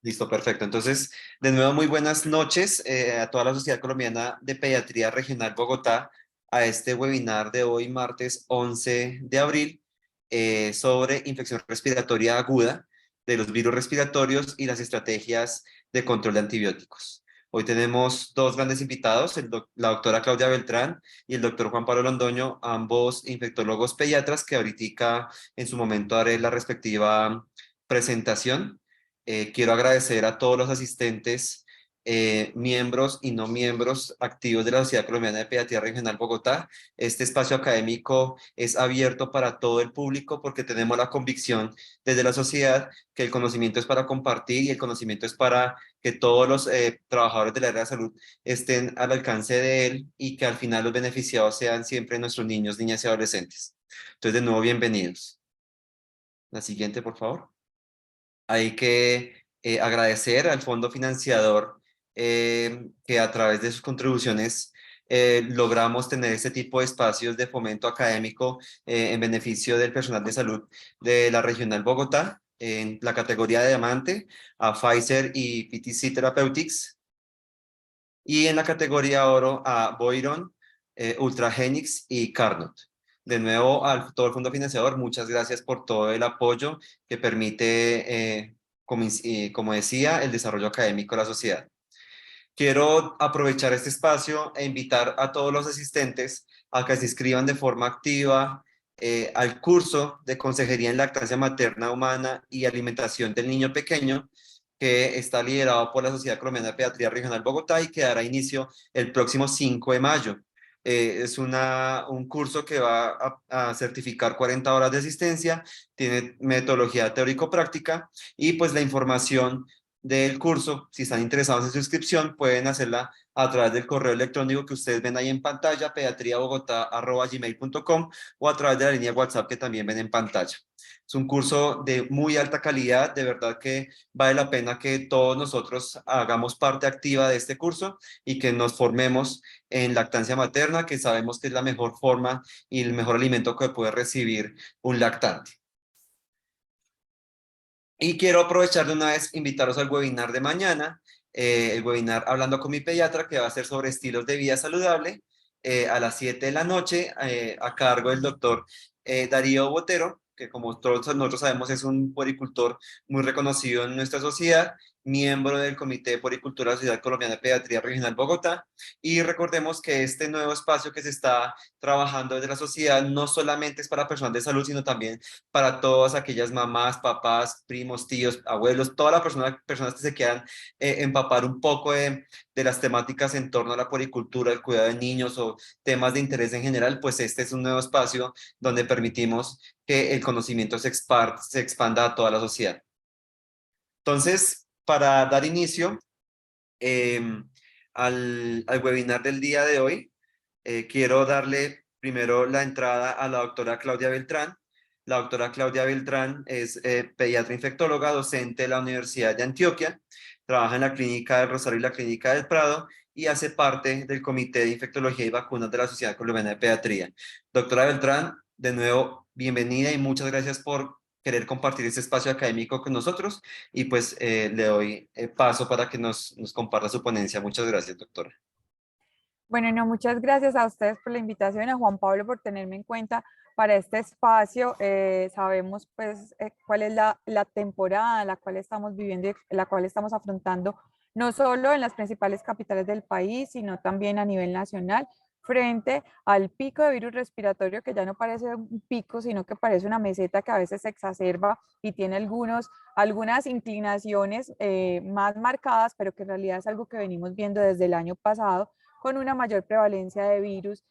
Listo, perfecto. Entonces, de nuevo, muy buenas noches a toda la Sociedad Colombiana de Pediatría Regional Bogotá, a este webinar de hoy, martes 11 de abril, sobre infección respiratoria aguda de los virus respiratorios y las estrategias de control de antibióticos. Hoy tenemos dos grandes invitados, la doctora Claudia Beltrán y el doctor Juan Pablo Londoño, ambos infectólogos pediatras, que ahorita en su momento haré la respectiva presentación. Quiero agradecer a todos los asistentes, miembros y no miembros activos de la Sociedad Colombiana de Pediatría Regional Bogotá. Este espacio académico es abierto para todo el público porque tenemos la convicción desde la sociedad que el conocimiento es para compartir y el conocimiento es para que todos los trabajadores del área de salud estén al alcance de él y que al final los beneficiados sean siempre nuestros niños, niñas y adolescentes. Entonces, de nuevo, bienvenidos. La siguiente, por favor. Hay que agradecer al fondo financiador, que a través de sus contribuciones logramos tener este tipo de espacios de fomento académico en beneficio del personal de salud de la Regional Bogotá, en la categoría de diamante, a Pfizer y PTC Therapeutics, y en la categoría oro a Boiron, Ultragenix y Carnot. De nuevo, a todo el fondo financiador, muchas gracias por todo el apoyo que permite, como decía, el desarrollo académico de la sociedad. Quiero aprovechar este espacio e invitar a todos los asistentes a que se inscriban de forma activa al curso de Consejería en Lactancia Materna Humana y Alimentación del Niño Pequeño, que está liderado por la Sociedad Colombiana de Pediatría Regional Bogotá y que dará inicio el próximo 5 de mayo. Es un curso que va a certificar 40 horas de asistencia, tiene metodología teórico-práctica y pues la información del curso, si están interesados en su inscripción, pueden hacerla a través del correo electrónico que ustedes ven ahí en pantalla, pediatriabogotá@gmail.com, o a través de la línea WhatsApp que también ven en pantalla. Es un curso de muy alta calidad, de verdad que vale la pena que todos nosotros hagamos parte activa de este curso y que nos formemos en lactancia materna, que sabemos que es la mejor forma y el mejor alimento que puede recibir un lactante. Y quiero aprovechar de una vez, invitaros al webinar de mañana, el webinar Hablando con mi pediatra, que va a ser sobre estilos de vida saludable, a las 7 de la noche, a cargo del doctor Darío Botero, que como todos nosotros sabemos es un poricultor muy reconocido en nuestra sociedad, miembro del Comité de Poricultura de la Sociedad Colombiana de Pediatría Regional Bogotá. Y recordemos que este nuevo espacio que se está trabajando desde la sociedad no solamente es para personas de salud, sino también para todas aquellas mamás, papás, primos, tíos, abuelos, todas las personas que se quieran empapar un poco de las temáticas en torno a la poricultura, el cuidado de niños o temas de interés en general, pues este es un nuevo espacio donde permitimos que el conocimiento se expanda a toda la sociedad. Entonces, para dar inicio eh, al webinar del día de hoy, quiero darle primero la entrada a la doctora Claudia Beltrán. La doctora Claudia Beltrán es pediatra infectóloga, docente de la Universidad de Antioquia, trabaja en la Clínica del Rosario y la Clínica del Prado y hace parte del Comité de Infectología y Vacunas de la Sociedad Colombiana de Pediatría. Doctora Beltrán, de nuevo, bienvenida y muchas gracias por querer compartir este espacio académico con nosotros y pues le doy paso para que nos comparta su ponencia. Muchas gracias, doctora. Bueno, no, muchas gracias a ustedes por la invitación, a Juan Pablo por tenerme en cuenta para este espacio. Sabemos pues cuál es la temporada en la cual estamos viviendo y la cual estamos afrontando, no solo en las principales capitales del país, sino también a nivel nacional, frente al pico de virus respiratorio, que ya no parece un pico, sino que parece una meseta que a veces se exacerba y tiene algunas inclinaciones más marcadas, pero que en realidad es algo que venimos viendo desde el año pasado con una mayor prevalencia de virus,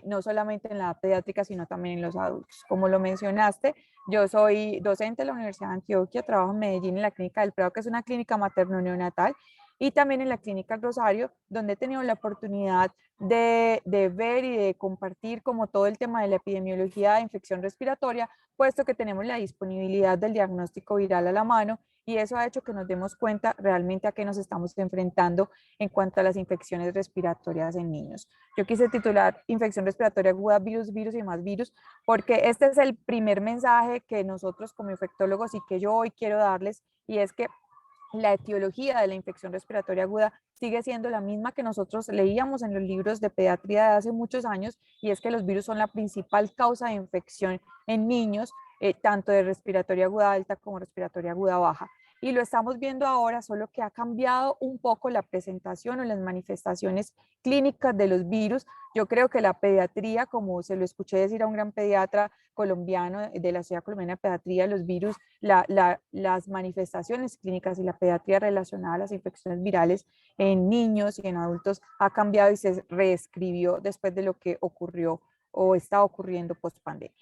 no solamente en la edad pediátrica, sino también en los adultos. Como lo mencionaste, yo soy docente de la Universidad de Antioquia, trabajo en Medellín en la Clínica del Prado, que es una clínica materno-neonatal, y también en la Clínica del Rosario, donde he tenido la oportunidad de ver y de compartir como todo el tema de la epidemiología de infección respiratoria, puesto que tenemos la disponibilidad del diagnóstico viral a la mano, y eso ha hecho que nos demos cuenta realmente a qué nos estamos enfrentando en cuanto a las infecciones respiratorias en niños. Yo quise titular Infección respiratoria aguda, virus, virus y más virus, porque este es el primer mensaje que nosotros como infectólogos y que yo hoy quiero darles, y es que la etiología de la infección respiratoria aguda sigue siendo la misma que nosotros leíamos en los libros de pediatría de hace muchos años, y es que los virus son la principal causa de infección en niños, tanto de respiratoria aguda alta como respiratoria aguda baja. Y lo estamos viendo ahora, solo que ha cambiado un poco la presentación o las manifestaciones clínicas de los virus. Yo creo que la pediatría, como se lo escuché decir a un gran pediatra colombiano de la Sociedad Colombiana de Pediatría, los virus, las manifestaciones clínicas y la pediatría relacionada a las infecciones virales en niños y en adultos ha cambiado y se reescribió después de lo que ocurrió o está ocurriendo post pandemia.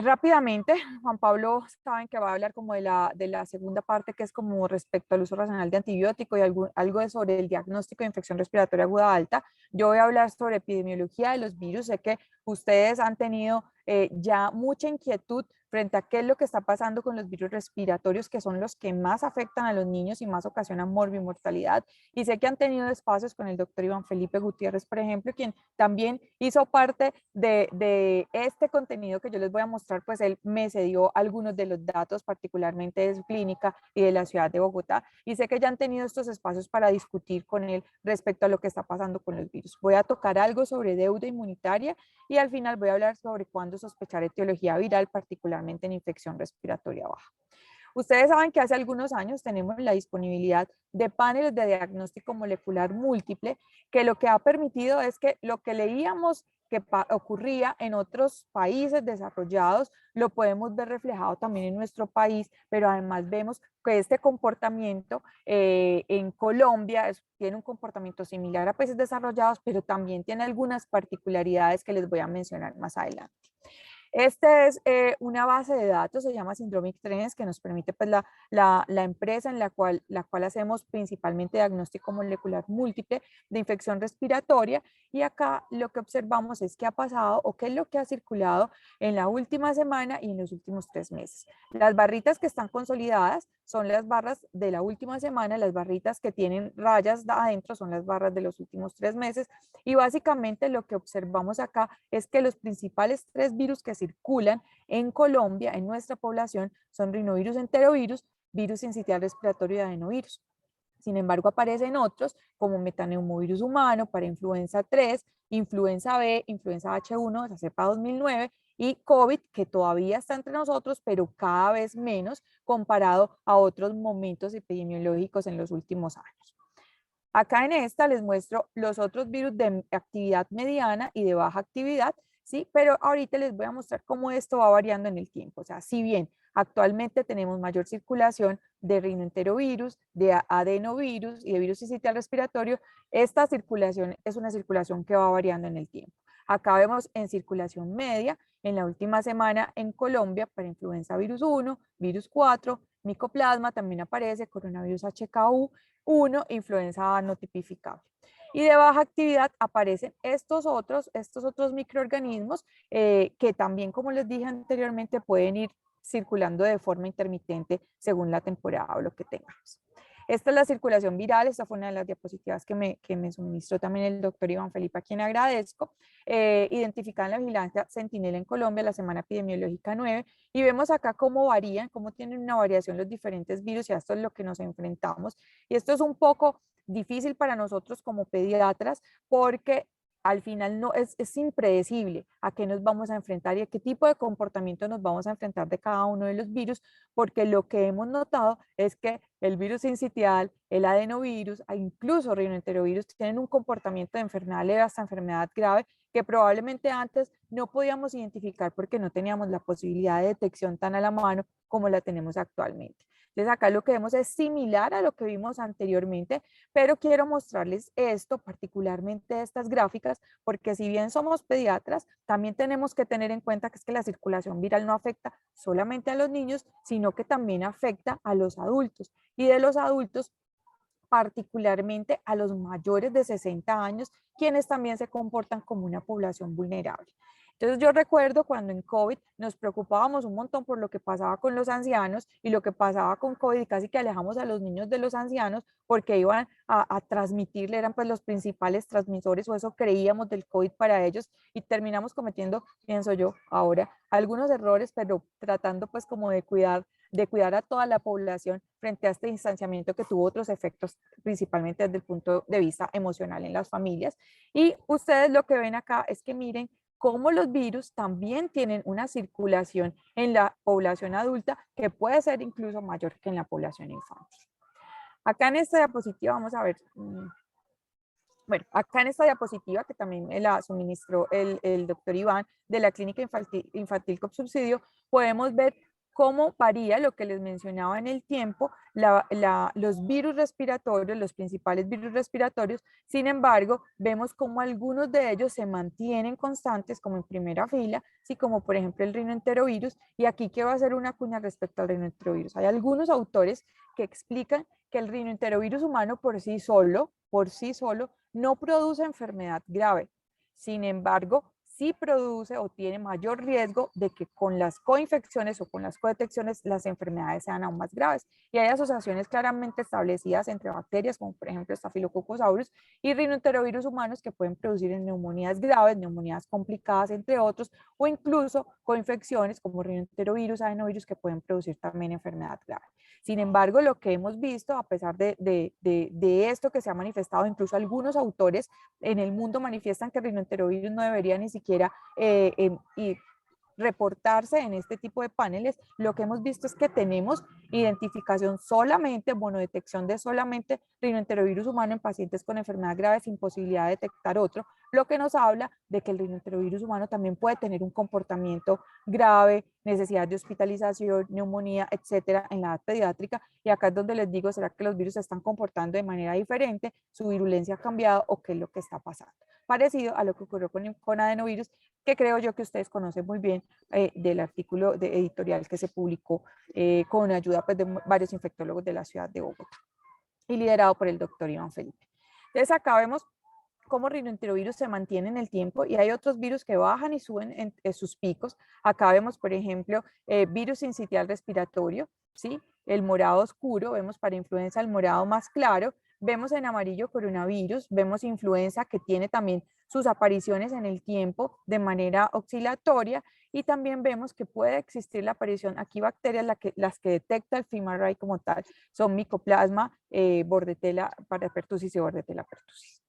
Rápidamente, Juan Pablo, saben que va a hablar como de la segunda parte, que es como respecto al uso racional de antibiótico y algo sobre el diagnóstico de infección respiratoria aguda alta. Yo voy a hablar sobre epidemiología de los virus. Sé que ustedes han tenido ya mucha inquietud frente a qué es lo que está pasando con los virus respiratorios, que son los que más afectan a los niños y más ocasionan morbimortalidad. Y sé que han tenido espacios con el doctor Iván Felipe Gutiérrez, por ejemplo, quien también hizo parte de este contenido que yo les voy a mostrar. Pues él me cedió algunos de los datos, particularmente de su clínica y de la ciudad de Bogotá, y sé que ya han tenido estos espacios para discutir con él respecto a lo que está pasando con los virus. Voy a tocar algo sobre deuda inmunitaria y al final voy a hablar sobre cuándo sospechar etiología viral, particularmente en infección respiratoria baja. Ustedes saben que hace algunos años tenemos la disponibilidad de paneles de diagnóstico molecular múltiple, que lo que ha permitido es que lo que leíamos que ocurría en otros países desarrollados, lo podemos ver reflejado también en nuestro país, pero además vemos que este comportamiento en Colombia tiene un comportamiento similar a países desarrollados, pero también tiene algunas particularidades que les voy a mencionar más adelante. Esta es una base de datos, se llama Syndromic Trends, que nos permite pues, la empresa en la cual hacemos principalmente diagnóstico molecular múltiple de infección respiratoria. Y acá lo que observamos es qué ha pasado o qué es lo que ha circulado en la última semana y en los últimos 3 meses. Las barritas que están consolidadas son las barras de la última semana, las barritas que tienen rayas adentro son las barras de los últimos 3 meses, y básicamente lo que observamos acá es que los principales 3 virus que circulan en Colombia, en nuestra población, son rinovirus enterovirus, virus sincitial respiratorio y adenovirus. Sin embargo, aparecen otros como metaneumovirus humano, para influenza 3, influenza B, influenza H1, esa cepa 2009, y COVID, que todavía está entre nosotros, pero cada vez menos comparado a otros momentos epidemiológicos en los últimos años. Acá en esta les muestro los otros virus de actividad mediana y de baja actividad, ¿sí? Pero ahorita les voy a mostrar cómo esto va variando en el tiempo. O sea, si bien actualmente tenemos mayor circulación de rinoenterovirus, de adenovirus y de virus sincitial respiratorio, esta circulación es una circulación que va variando en el tiempo. Acá vemos en circulación media, en la última semana en Colombia, para influenza virus 1, virus 4, micoplasma, también aparece coronavirus HKU1, influenza no tipificable. Y de baja actividad aparecen estos otros microorganismos que también, como les dije anteriormente, pueden ir circulando de forma intermitente según la temporada o lo que tengamos. Esta es la circulación viral. Esta fue una de las diapositivas que me suministró también el doctor Iván Felipe, a quien agradezco. Identificada en la vigilancia Centinela en Colombia, la semana epidemiológica 9, y vemos acá cómo varían, cómo tienen una variación los diferentes virus, y a esto es lo que nos enfrentamos. Y esto es un poco difícil para nosotros como pediatras, porque al final no es impredecible a qué nos vamos a enfrentar y a qué tipo de comportamiento nos vamos a enfrentar de cada uno de los virus, porque lo que hemos notado es que el virus sincitial, el adenovirus, e incluso rinoenterovirus tienen un comportamiento de enfermedad leve hasta enfermedad grave que probablemente antes no podíamos identificar porque no teníamos la posibilidad de detección tan a la mano como la tenemos actualmente. Entonces acá lo que vemos es similar a lo que vimos anteriormente, pero quiero mostrarles esto, particularmente estas gráficas, porque si bien somos pediatras, también tenemos que tener en cuenta que es que la circulación viral no afecta solamente a los niños, sino que también afecta a los adultos. Y de los adultos, particularmente a los mayores de 60 años, quienes también se comportan como una población vulnerable. Entonces yo recuerdo cuando en COVID nos preocupábamos un montón por lo que pasaba con los ancianos y lo que pasaba con COVID, y casi que alejamos a los niños de los ancianos porque iban a transmitirle, eran pues los principales transmisores, o eso creíamos, del COVID para ellos, y terminamos cometiendo, pienso yo ahora, algunos errores, pero tratando pues como de cuidar de cuidar a toda la población frente a este distanciamiento que tuvo otros efectos, principalmente desde el punto de vista emocional en las familias. Y ustedes lo que ven acá es que miren cómo los virus también tienen una circulación en la población adulta que puede ser incluso mayor que en la población infantil. Acá en esta diapositiva vamos a ver, bueno, acá en esta diapositiva que también me la suministró el doctor Iván de la Clínica Infantil con Subsidio, podemos ver cómo varía lo que les mencionaba en el tiempo, los virus respiratorios, los principales virus respiratorios. Sin embargo, vemos cómo algunos de ellos se mantienen constantes como en primera fila, así como por ejemplo el rinoenterovirus. Y aquí quiero hacer una cuña respecto al rinoenterovirus. Hay algunos autores que explican que el rinoenterovirus humano por sí solo, no produce enfermedad grave. Sin embargo, sí produce o tiene mayor riesgo de que con las coinfecciones o con las codetecciones las enfermedades sean aún más graves. Y hay asociaciones claramente establecidas entre bacterias, como por ejemplo Staphylococcus aureus y rinoenterovirus humanos, que pueden producir neumonías graves, neumonías complicadas, entre otros, o incluso coinfecciones como rinoenterovirus, adenovirus, que pueden producir también enfermedad grave. Sin embargo, lo que hemos visto, a pesar de esto que se ha manifestado, incluso algunos autores en el mundo manifiestan que el rinoenterovirus no debería ni siquiera reportarse en este tipo de paneles. Lo que hemos visto es que tenemos identificación solamente, monodetección de solamente rinoenterovirus humano en pacientes con enfermedad grave sin posibilidad de detectar otro, lo que nos habla de que el rinoenterovirus humano también puede tener un comportamiento grave, necesidad de hospitalización, neumonía, etcétera, en la edad pediátrica. Y acá es donde les digo, ¿será que los virus se están comportando de manera diferente? ¿Su virulencia ha cambiado o qué es lo que está pasando? Parecido a lo que ocurrió con adenovirus, que creo yo que ustedes conocen muy bien del artículo editorial que se publicó con ayuda pues, de varios infectólogos de la ciudad de Bogotá y liderado por el doctor Iván Felipe. Entonces acá vemos cómo rinoenterovirus se mantiene en el tiempo y hay otros virus que bajan y suben en sus picos. Acá vemos, por ejemplo, virus sincitial respiratorio, ¿sí? El morado oscuro, vemos para influenza el morado más claro, vemos en amarillo coronavirus, vemos influenza que tiene también sus apariciones en el tiempo de manera oscilatoria y también vemos que puede existir la aparición, aquí bacterias las que detecta el FIMARRAE como tal, son Mycoplasma, Bordetella pertussis y Bordetella pertussis.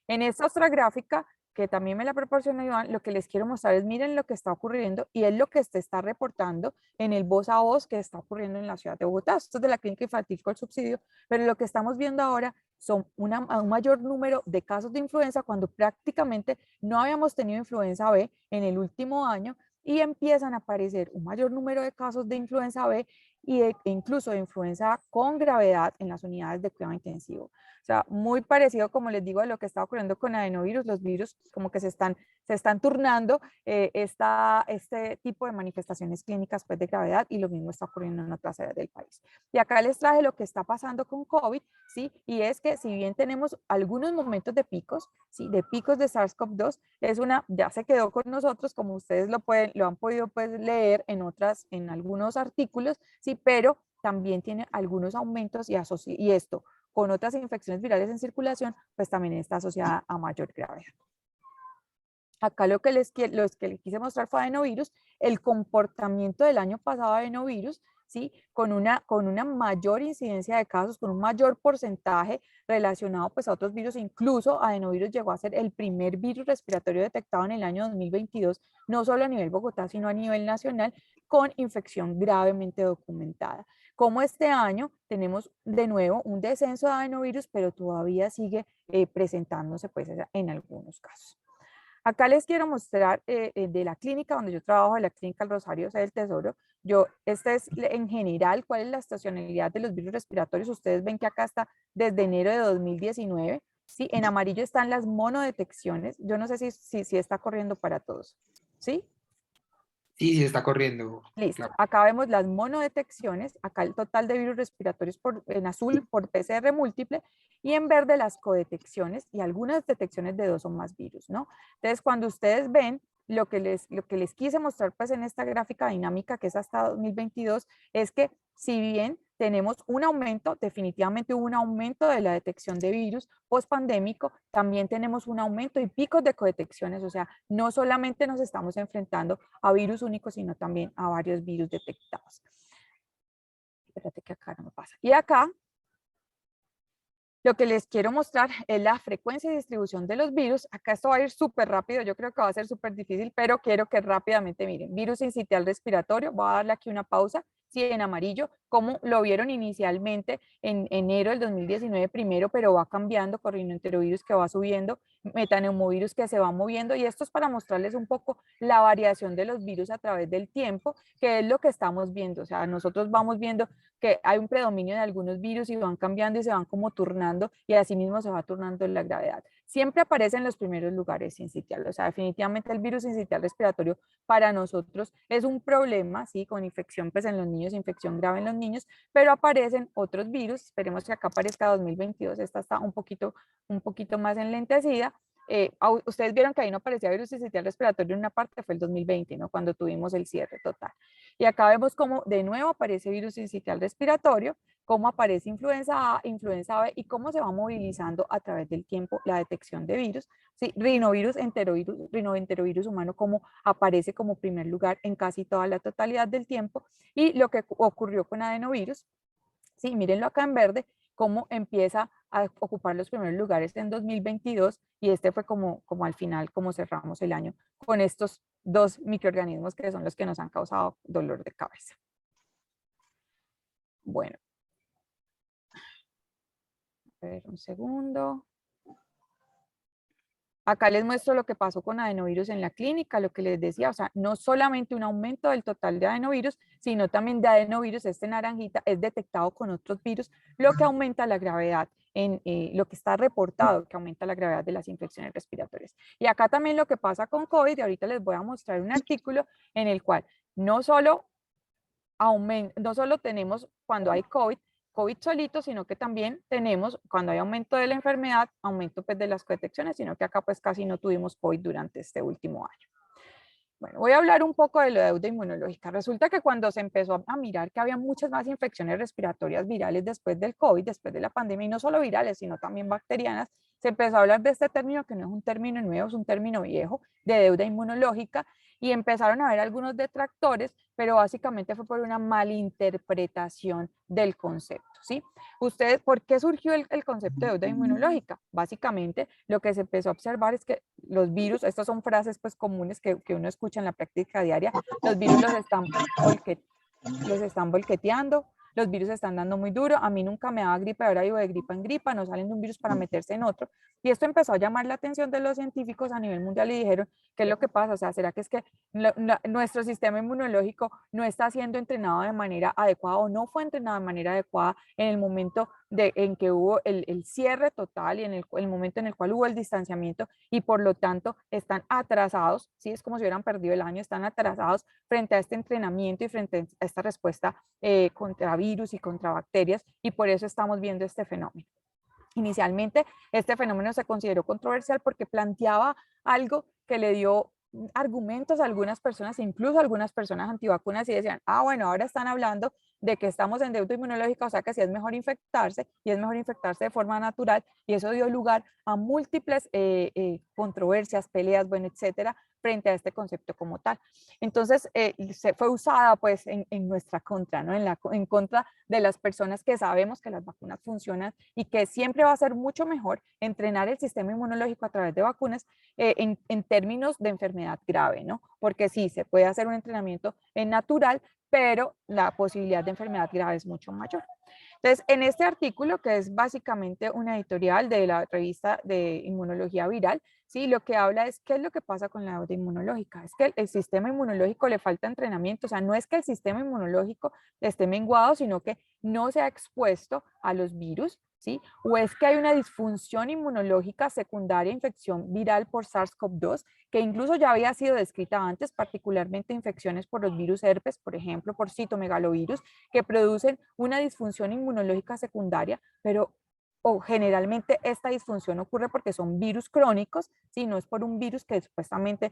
En esta otra gráfica, que también me la proporcionó Iván, lo que les quiero mostrar es, miren lo que está ocurriendo y es lo que se está reportando en el voz a voz que está ocurriendo en la ciudad de Bogotá. Esto es de la Clínica Infantil con Subsidio, pero lo que estamos viendo ahora son un mayor número de casos de influenza cuando prácticamente no habíamos tenido influenza B en el último año y empiezan a aparecer un mayor número de casos de influenza B e incluso de influenza con gravedad en las unidades de cuidado intensivo. O sea, muy parecido, como les digo, a lo que está ocurriendo con adenovirus. Los virus como que se están turnando este tipo de manifestaciones clínicas pues, de gravedad y lo mismo está ocurriendo en otras áreas del país. Y acá les traje lo que está pasando con COVID, ¿sí? Y es que si bien tenemos algunos momentos de picos, ¿sí? De picos de SARS-CoV-2, ya se quedó con nosotros, como ustedes lo han podido pues, leer en algunos artículos, ¿sí? Pero también tiene algunos aumentos y esto con otras infecciones virales en circulación, pues también está asociada a mayor gravedad. Acá lo que les quise mostrar fue adenovirus, el comportamiento del año pasado de adenovirus, ¿sí? Con una mayor incidencia de casos, con un mayor porcentaje relacionado pues, a otros virus, incluso adenovirus llegó a ser el primer virus respiratorio detectado en el año 2022, no solo a nivel Bogotá, sino a nivel nacional, con infección gravemente documentada. Como este año tenemos de nuevo un descenso de adenovirus, pero todavía sigue presentándose pues, en algunos casos. Acá les quiero mostrar de la clínica donde yo trabajo, de la clínica El Rosario del Tesoro. Esta es en general cuál es la estacionalidad de los virus respiratorios. Ustedes ven que acá está desde enero de 2019. ¿Sí? En amarillo están las monodetecciones. Yo no sé si está corriendo para todos. ¿Sí? Sí, sí está corriendo. Listo. Claro. Acá vemos las monodetecciones, acá el total de virus respiratorios en azul por PCR múltiple y en verde las codetecciones y algunas detecciones de 2 o más virus, ¿no? Entonces, cuando ustedes ven lo que les quise mostrar pues en esta gráfica dinámica que es hasta 2022, es que si bien tenemos un aumento, definitivamente hubo un aumento de la detección de virus post-pandémico, también tenemos un aumento y picos de codetecciones, o sea, no solamente nos estamos enfrentando a virus únicos, sino también a varios virus detectados. Espérate que acá no me pasa. Y acá lo que les quiero mostrar es la frecuencia y distribución de los virus. Acá esto va a ir súper rápido, yo creo que va a ser súper difícil, pero quiero que rápidamente miren. Virus sincitial respiratorio, voy a darle aquí una pausa. Sí, en amarillo, como lo vieron inicialmente en enero del 2019 primero, pero va cambiando, corrinoenterovirus que va subiendo, metaneumovirus que se va moviendo, y esto es para mostrarles un poco la variación de los virus a través del tiempo, que es lo que estamos viendo. O sea, nosotros vamos viendo que hay un predominio de algunos virus y van cambiando y se van como turnando, y así mismo se va turnando la gravedad. Siempre aparece en los primeros lugares sincitial, o sea, definitivamente el virus sincitial respiratorio para nosotros es un problema, ¿sí? Con infección pues en los niños, infección grave en los niños, pero aparecen otros virus, esperemos que acá aparezca 2022, esta está un poquito más enlentecida. Ustedes vieron que ahí no aparecía virus sincitial respiratorio en una parte, fue el 2020, ¿no? Cuando tuvimos el cierre total. Y acá vemos cómo de nuevo aparece virus sincitial respiratorio, cómo aparece influenza A, influenza B y cómo se va movilizando a través del tiempo la detección de virus. Sí, rinoenterovirus humano, como aparece como primer lugar en casi toda la totalidad del tiempo. Y lo que ocurrió con adenovirus, sí, mírenlo acá en verde, cómo empieza a ocupar los primeros lugares en 2022, y este fue como al final, como cerramos el año con estos dos microorganismos que son los que nos han causado dolor de cabeza. Bueno, a ver un segundo. Acá les muestro lo que pasó con adenovirus en la clínica, lo que les decía, o sea, no solamente un aumento del total de adenovirus, sino también de adenovirus, este naranjita, es detectado con otros virus, lo que aumenta la gravedad, en lo que está reportado, que aumenta la gravedad de las infecciones respiratorias. Y acá también lo que pasa con COVID, y ahorita les voy a mostrar un artículo en el cual no solo tenemos cuando hay COVID solito, sino que también tenemos, cuando hay aumento de la enfermedad, aumento pues de las detecciones, sino que acá pues casi no tuvimos COVID durante este último año. Bueno, voy a hablar un poco de la deuda inmunológica. Resulta que cuando se empezó a mirar que había muchas más infecciones respiratorias virales después del COVID, después de la pandemia, y no solo virales, sino también bacterianas, se empezó a hablar de este término, que no es un término nuevo, es un término viejo, de deuda inmunológica, y empezaron a haber algunos detractores, pero básicamente fue por una malinterpretación del concepto, ¿sí? Ustedes, ¿por qué surgió el concepto de deuda inmunológica? Básicamente, lo que se empezó a observar es que los virus, estas son frases pues comunes que uno escucha en la práctica diaria, los virus los están volqueteando, los virus están dando muy duro, a mí nunca me daba gripe, ahora vivo de gripa en gripa, no salen de un virus para meterse en otro, y esto empezó a llamar la atención de los científicos a nivel mundial y dijeron, ¿qué es lo que pasa? O sea, ¿será que es que nuestro sistema inmunológico no está siendo entrenado de manera adecuada o no fue entrenado de manera adecuada en el momento en que hubo el cierre total y en el momento en el cual hubo el distanciamiento, y por lo tanto están atrasados, ¿sí? Es como si hubieran perdido el año, están atrasados frente a este entrenamiento y frente a esta respuesta contra virus y contra bacterias, y por eso estamos viendo este fenómeno. Inicialmente, este fenómeno se consideró controversial porque planteaba algo que le dio argumentos a algunas personas, incluso a algunas personas antivacunas, y decían, ah, bueno, ahora están hablando de que estamos en deuda inmunológica, o sea que sí es mejor infectarse, y es mejor infectarse de forma natural, y eso dio lugar a múltiples controversias, peleas, bueno, etcétera, frente a este concepto como tal. Entonces, se fue usada pues en nuestra contra, ¿no? En contra de las personas que sabemos que las vacunas funcionan y que siempre va a ser mucho mejor entrenar el sistema inmunológico a través de vacunas en términos de enfermedad grave, ¿no? Porque sí, se puede hacer un entrenamiento natural, pero la posibilidad de enfermedad grave es mucho mayor. Entonces, en este artículo, que es básicamente una editorial de la revista de inmunología viral, ¿sí? Lo que habla es qué es lo que pasa con la deuda inmunológica. Es que el sistema inmunológico le falta entrenamiento, o sea, no es que el sistema inmunológico esté menguado, sino que no se ha expuesto a los virus, ¿sí? O es que hay una disfunción inmunológica secundaria, infección viral por SARS-CoV-2, que incluso ya había sido descrita antes, particularmente infecciones por los virus herpes, por ejemplo, por citomegalovirus, que producen una disfunción inmunológica secundaria, pero o generalmente esta disfunción ocurre porque son virus crónicos, ¿sí? No es por un virus que supuestamente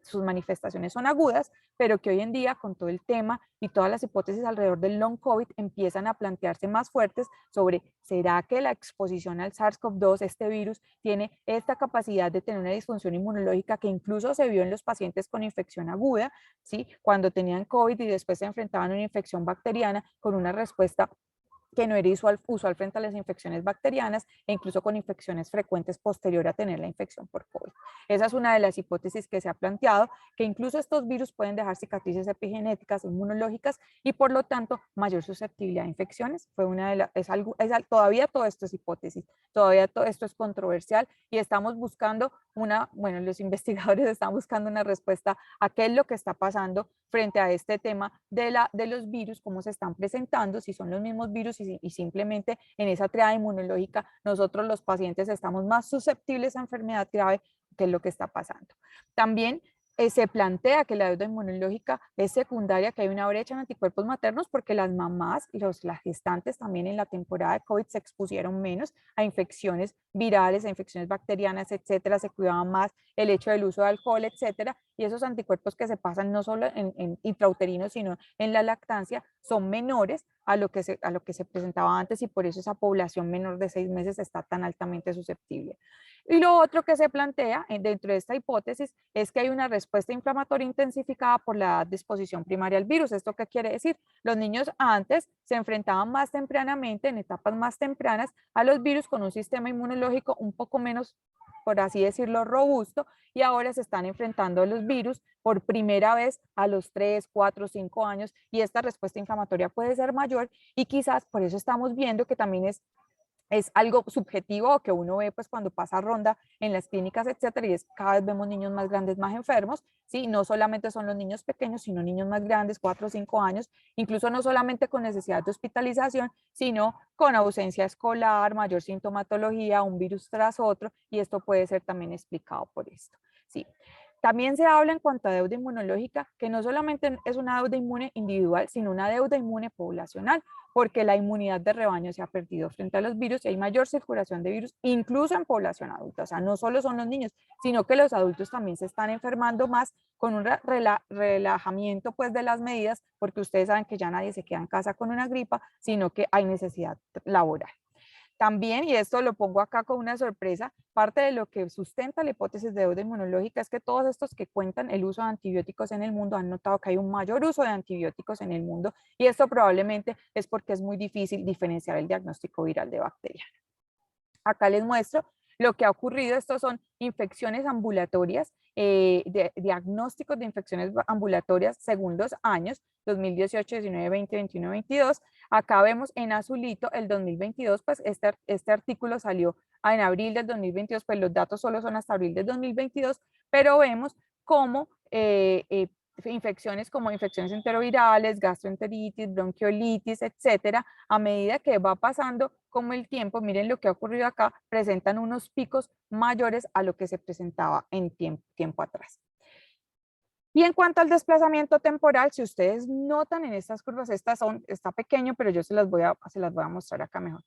sus manifestaciones son agudas, pero que hoy en día con todo el tema y todas las hipótesis alrededor del long COVID empiezan a plantearse más fuertes sobre ¿será que la exposición al SARS-CoV-2, este virus, tiene esta capacidad de tener una disfunción inmunológica que incluso se vio en los pacientes con infección aguda, ¿sí? Cuando tenían COVID y después se enfrentaban a una infección bacteriana con una respuesta que no era usual frente a las infecciones bacterianas e incluso con infecciones frecuentes posterior a tener la infección por COVID. Esa es una de las hipótesis que se ha planteado, que incluso estos virus pueden dejar cicatrices epigenéticas, inmunológicas y por lo tanto mayor susceptibilidad a infecciones. Fue una de todavía todo esto es hipótesis, todavía todo esto es controversial y estamos buscando los investigadores están buscando una respuesta a qué es lo que está pasando frente a este tema de los virus, cómo se están presentando, si son los mismos virus y simplemente en esa triada inmunológica nosotros los pacientes estamos más susceptibles a enfermedad grave, que es lo que está pasando. También se plantea que la deuda inmunológica es secundaria, que hay una brecha en anticuerpos maternos porque las mamás y las gestantes también en la temporada de COVID se expusieron menos a infecciones virales, a infecciones bacterianas, etcétera, se cuidaban más el hecho del uso de alcohol, etcétera, y esos anticuerpos que se pasan no solo en intrauterino, sino en la lactancia, son menores a lo que se presentaba antes y por eso esa población menor de 6 meses está tan altamente susceptible. Y lo otro que se plantea dentro de esta hipótesis es que hay una respuesta inflamatoria intensificada por la edad de exposición primaria al virus. ¿Esto qué quiere decir? Los niños antes se enfrentaban más tempranamente, en etapas más tempranas, a los virus con un sistema inmunológico un poco menos, por así decirlo, robusto, y ahora se están enfrentando a los virus por primera vez a los 3, 4, 5 años, y esta respuesta inflamatoria puede ser mayor, y quizás por eso estamos viendo que también es algo subjetivo que uno ve pues cuando pasa ronda en las clínicas, etcétera, y es cada vez vemos niños más grandes, más enfermos, ¿sí? No solamente son los niños pequeños, sino niños más grandes, 4 o 5 años, incluso no solamente con necesidad de hospitalización, sino con ausencia escolar, mayor sintomatología, un virus tras otro, y esto puede ser también explicado por esto, ¿sí? También se habla en cuanto a deuda inmunológica, que no solamente es una deuda inmune individual, sino una deuda inmune poblacional, porque la inmunidad de rebaño se ha perdido frente a los virus y hay mayor circulación de virus, incluso en población adulta. O sea, no solo son los niños, sino que los adultos también se están enfermando más con un relajamiento pues, de las medidas, porque ustedes saben que ya nadie se queda en casa con una gripa, sino que hay necesidad laboral. También, y esto lo pongo acá con una sorpresa, parte de lo que sustenta la hipótesis de deuda inmunológica es que todos estos que cuentan el uso de antibióticos en el mundo han notado que hay un mayor uso de antibióticos en el mundo y esto probablemente es porque es muy difícil diferenciar el diagnóstico viral de bacteria. Acá les muestro lo que ha ocurrido. Estos son infecciones ambulatorias, diagnósticos de infecciones ambulatorias según los años, 2018, 19, 20, 21, 22. Acá vemos en azulito el 2022, pues este artículo salió en abril del 2022, pues los datos solo son hasta abril del 2022, pero vemos cómo infecciones como infecciones enterovirales, gastroenteritis, bronquiolitis, etcétera, a medida que va pasando como el tiempo, miren lo que ha ocurrido acá, presentan unos picos mayores a lo que se presentaba en tiempo atrás. Y en cuanto al desplazamiento temporal, si ustedes notan en estas curvas, está pequeño, pero yo se las voy a mostrar acá mejor.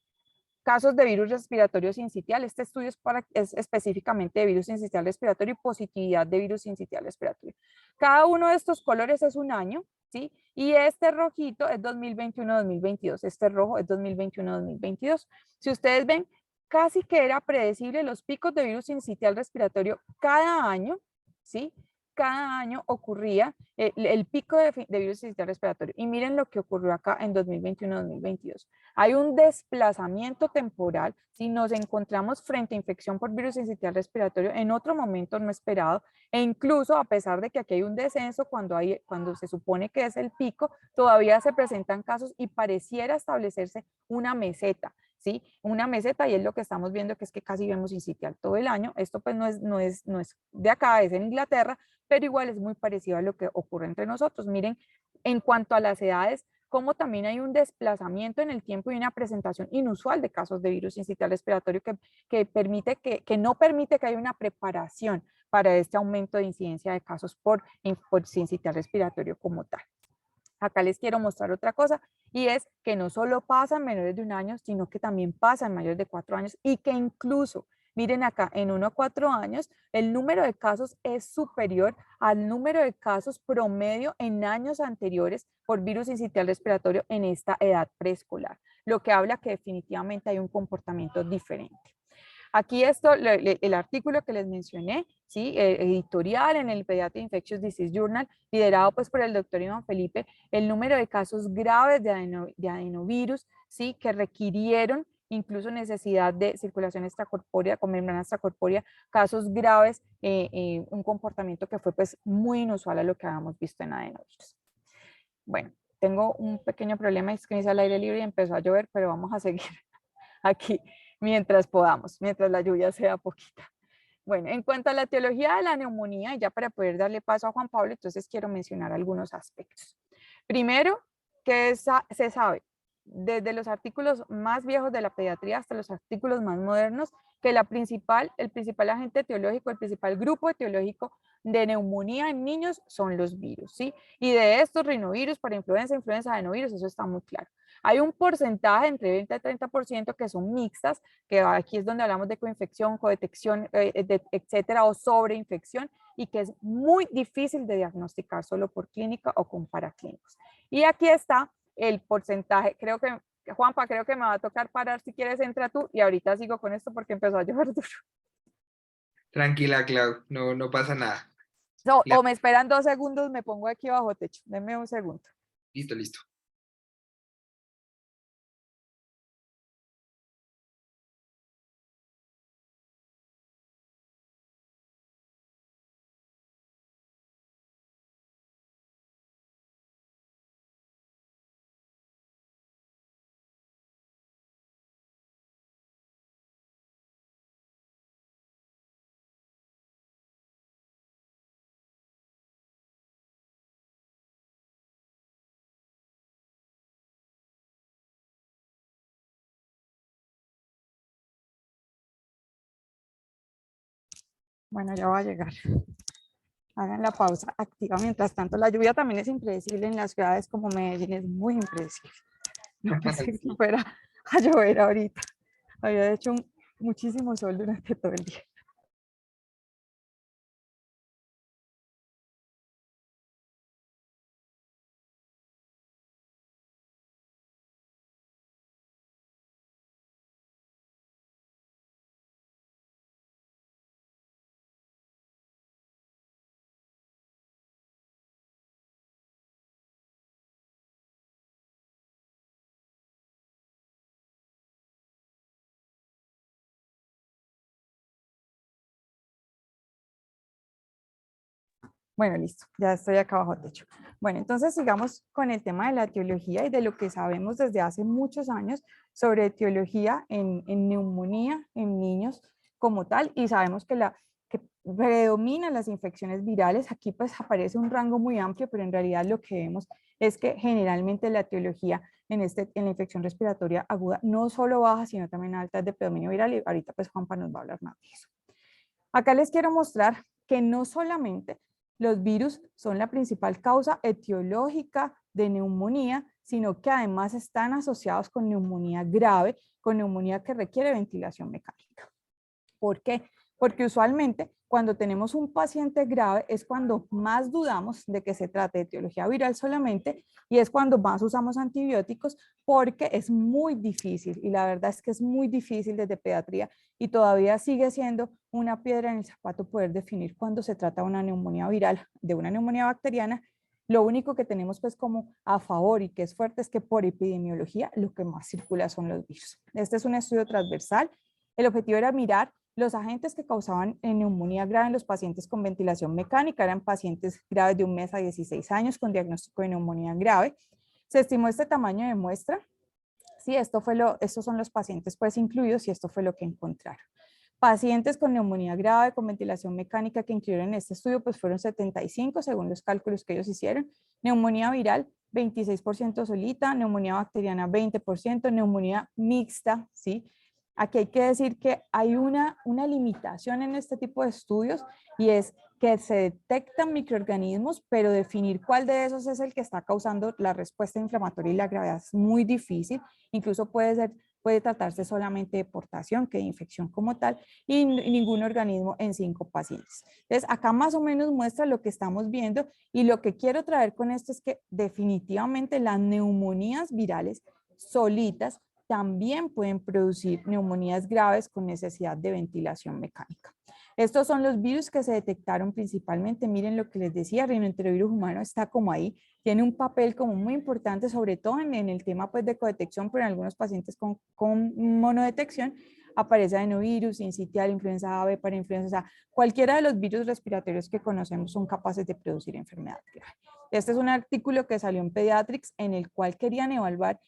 Casos de virus respiratorio sincitial. Este estudio es específicamente de virus sincitial respiratorio y positividad de virus sincitial respiratorio. Cada uno de estos colores es un año, ¿sí? Y este rojito es 2021-2022. Este rojo es 2021-2022. Si ustedes ven, casi que era predecible los picos de virus sincitial respiratorio cada año, ¿sí? Cada año ocurría el pico de virus sincitial respiratorio. Y miren lo que ocurrió acá en 2021-2022. Hay un desplazamiento temporal si nos encontramos frente a infección por virus sincitial respiratorio en otro momento no esperado e incluso a pesar de que aquí hay un descenso cuando se supone que es el pico, todavía se presentan casos y pareciera establecerse una meseta, ¿sí? Una meseta y es lo que estamos viendo que es que casi vemos sincitial todo el año. Esto pues no es de acá, es en Inglaterra, pero igual es muy parecido a lo que ocurre entre nosotros. Miren, en cuanto a las edades, como también hay un desplazamiento en el tiempo y una presentación inusual de casos de virus sincitial respiratorio que no permite que haya una preparación para este aumento de incidencia de casos por sincitial respiratorio como tal. Acá les quiero mostrar otra cosa y es que no solo pasa en menores de 1 año, sino que también pasa en mayores de 4 años y que incluso, miren acá, en 1 a 4 años, el número de casos es superior al número de casos promedio en años anteriores por virus sincitial respiratorio en esta edad preescolar, lo que habla que definitivamente hay un comportamiento diferente. Aquí el artículo que les mencioné, ¿sí? Editorial en el Pediatric Infectious Disease Journal, liderado pues por el doctor Iván Felipe, el número de casos graves de adenovirus, ¿sí? Que requirieron incluso necesidad de circulación extracorpórea, con membrana extracorpórea, casos graves, un comportamiento que fue pues muy inusual a lo que habíamos visto en adenovirus. Bueno, tengo un pequeño problema, es que hice al aire libre y empezó a llover, pero vamos a seguir aquí mientras podamos, mientras la lluvia sea poquita. Bueno, en cuanto a la etiología de la neumonía, y ya para poder darle paso a Juan Pablo, entonces quiero mencionar algunos aspectos. Primero, que se sabe desde los artículos más viejos de la pediatría hasta los artículos más modernos, que el principal agente etiológico, el principal grupo etiológico de neumonía en niños son los virus, ¿sí? Y de estos rinovirus para influenza, adenovirus, eso está muy claro. Hay un porcentaje entre 20 y 30% que son mixtas, que aquí es donde hablamos de coinfección, codetección, etcétera, o sobreinfección, y que es muy difícil de diagnosticar solo por clínica o con paraclínicos. Y aquí está el porcentaje, creo que, Juanpa, creo que me va a tocar parar, si quieres entra tú, y ahorita sigo con esto porque empezó a llover duro. Tranquila, Clau, no pasa nada. No, o me esperan 2 segundos, me pongo aquí bajo techo, denme un segundo. Listo. Bueno, ya va a llegar. Hagan la pausa activa. Mientras tanto, la lluvia también es impredecible en las ciudades como Medellín, es muy impredecible. No pensé que fuera a llover ahorita. Había hecho muchísimo sol durante todo el día. Bueno, listo, ya estoy acá bajo techo. Bueno, entonces sigamos con el tema de la etiología y de lo que sabemos desde hace muchos años sobre etiología en neumonía en niños como tal, y sabemos que predominan las infecciones virales. Aquí pues aparece un rango muy amplio, pero en realidad lo que vemos es que generalmente la etiología en la infección respiratoria aguda no solo baja, sino también alta de predominio viral, y ahorita pues Juanpa nos va a hablar más de eso. Acá les quiero mostrar que no solamente los virus son la principal causa etiológica de neumonía, sino que además están asociados con neumonía grave, con neumonía que requiere ventilación mecánica. ¿Por qué? Porque usualmente cuando tenemos un paciente grave es cuando más dudamos de que se trate de etiología viral solamente, y es cuando más usamos antibióticos, porque es muy difícil, y la verdad es que es muy difícil desde pediatría y todavía sigue siendo una piedra en el zapato poder definir cuándo se trata de una neumonía viral, de una neumonía bacteriana. Lo único que tenemos pues como a favor y que es fuerte es que por epidemiología lo que más circula son los virus. Este es un estudio transversal. El objetivo era mirar los agentes que causaban neumonía grave en los pacientes con ventilación mecánica. Eran pacientes graves de 1 mes a 16 años con diagnóstico de neumonía grave. Se estimó este tamaño de muestra. Sí, estos son los pacientes pues incluidos, y esto fue lo que encontraron. Pacientes con neumonía grave con ventilación mecánica que incluyeron en este estudio pues fueron 75 según los cálculos que ellos hicieron. Neumonía viral 26% solita, neumonía bacteriana 20%, neumonía mixta, ¿sí? Aquí hay que decir que hay una limitación en este tipo de estudios, y es que se detectan microorganismos, pero definir cuál de esos es el que está causando la respuesta inflamatoria y la gravedad es muy difícil. Incluso puede tratarse solamente de portación que de infección como tal, y ningún organismo en 5 pacientes. Entonces, acá más o menos muestra lo que estamos viendo, y lo que quiero traer con esto es que definitivamente las neumonías virales solitas también pueden producir neumonías graves con necesidad de ventilación mecánica. Estos son los virus que se detectaron principalmente. Miren lo que les decía, rinoenterovirus humano está como ahí, tiene un papel como muy importante, sobre todo en el tema pues, de codetección, pero en algunos pacientes con monodetección aparece adenovirus, sincitial, influenza A, para influenza, o sea, cualquiera de los virus respiratorios que conocemos son capaces de producir enfermedad grave. Este es un artículo que salió en Pediatrics en el cual querían evaluar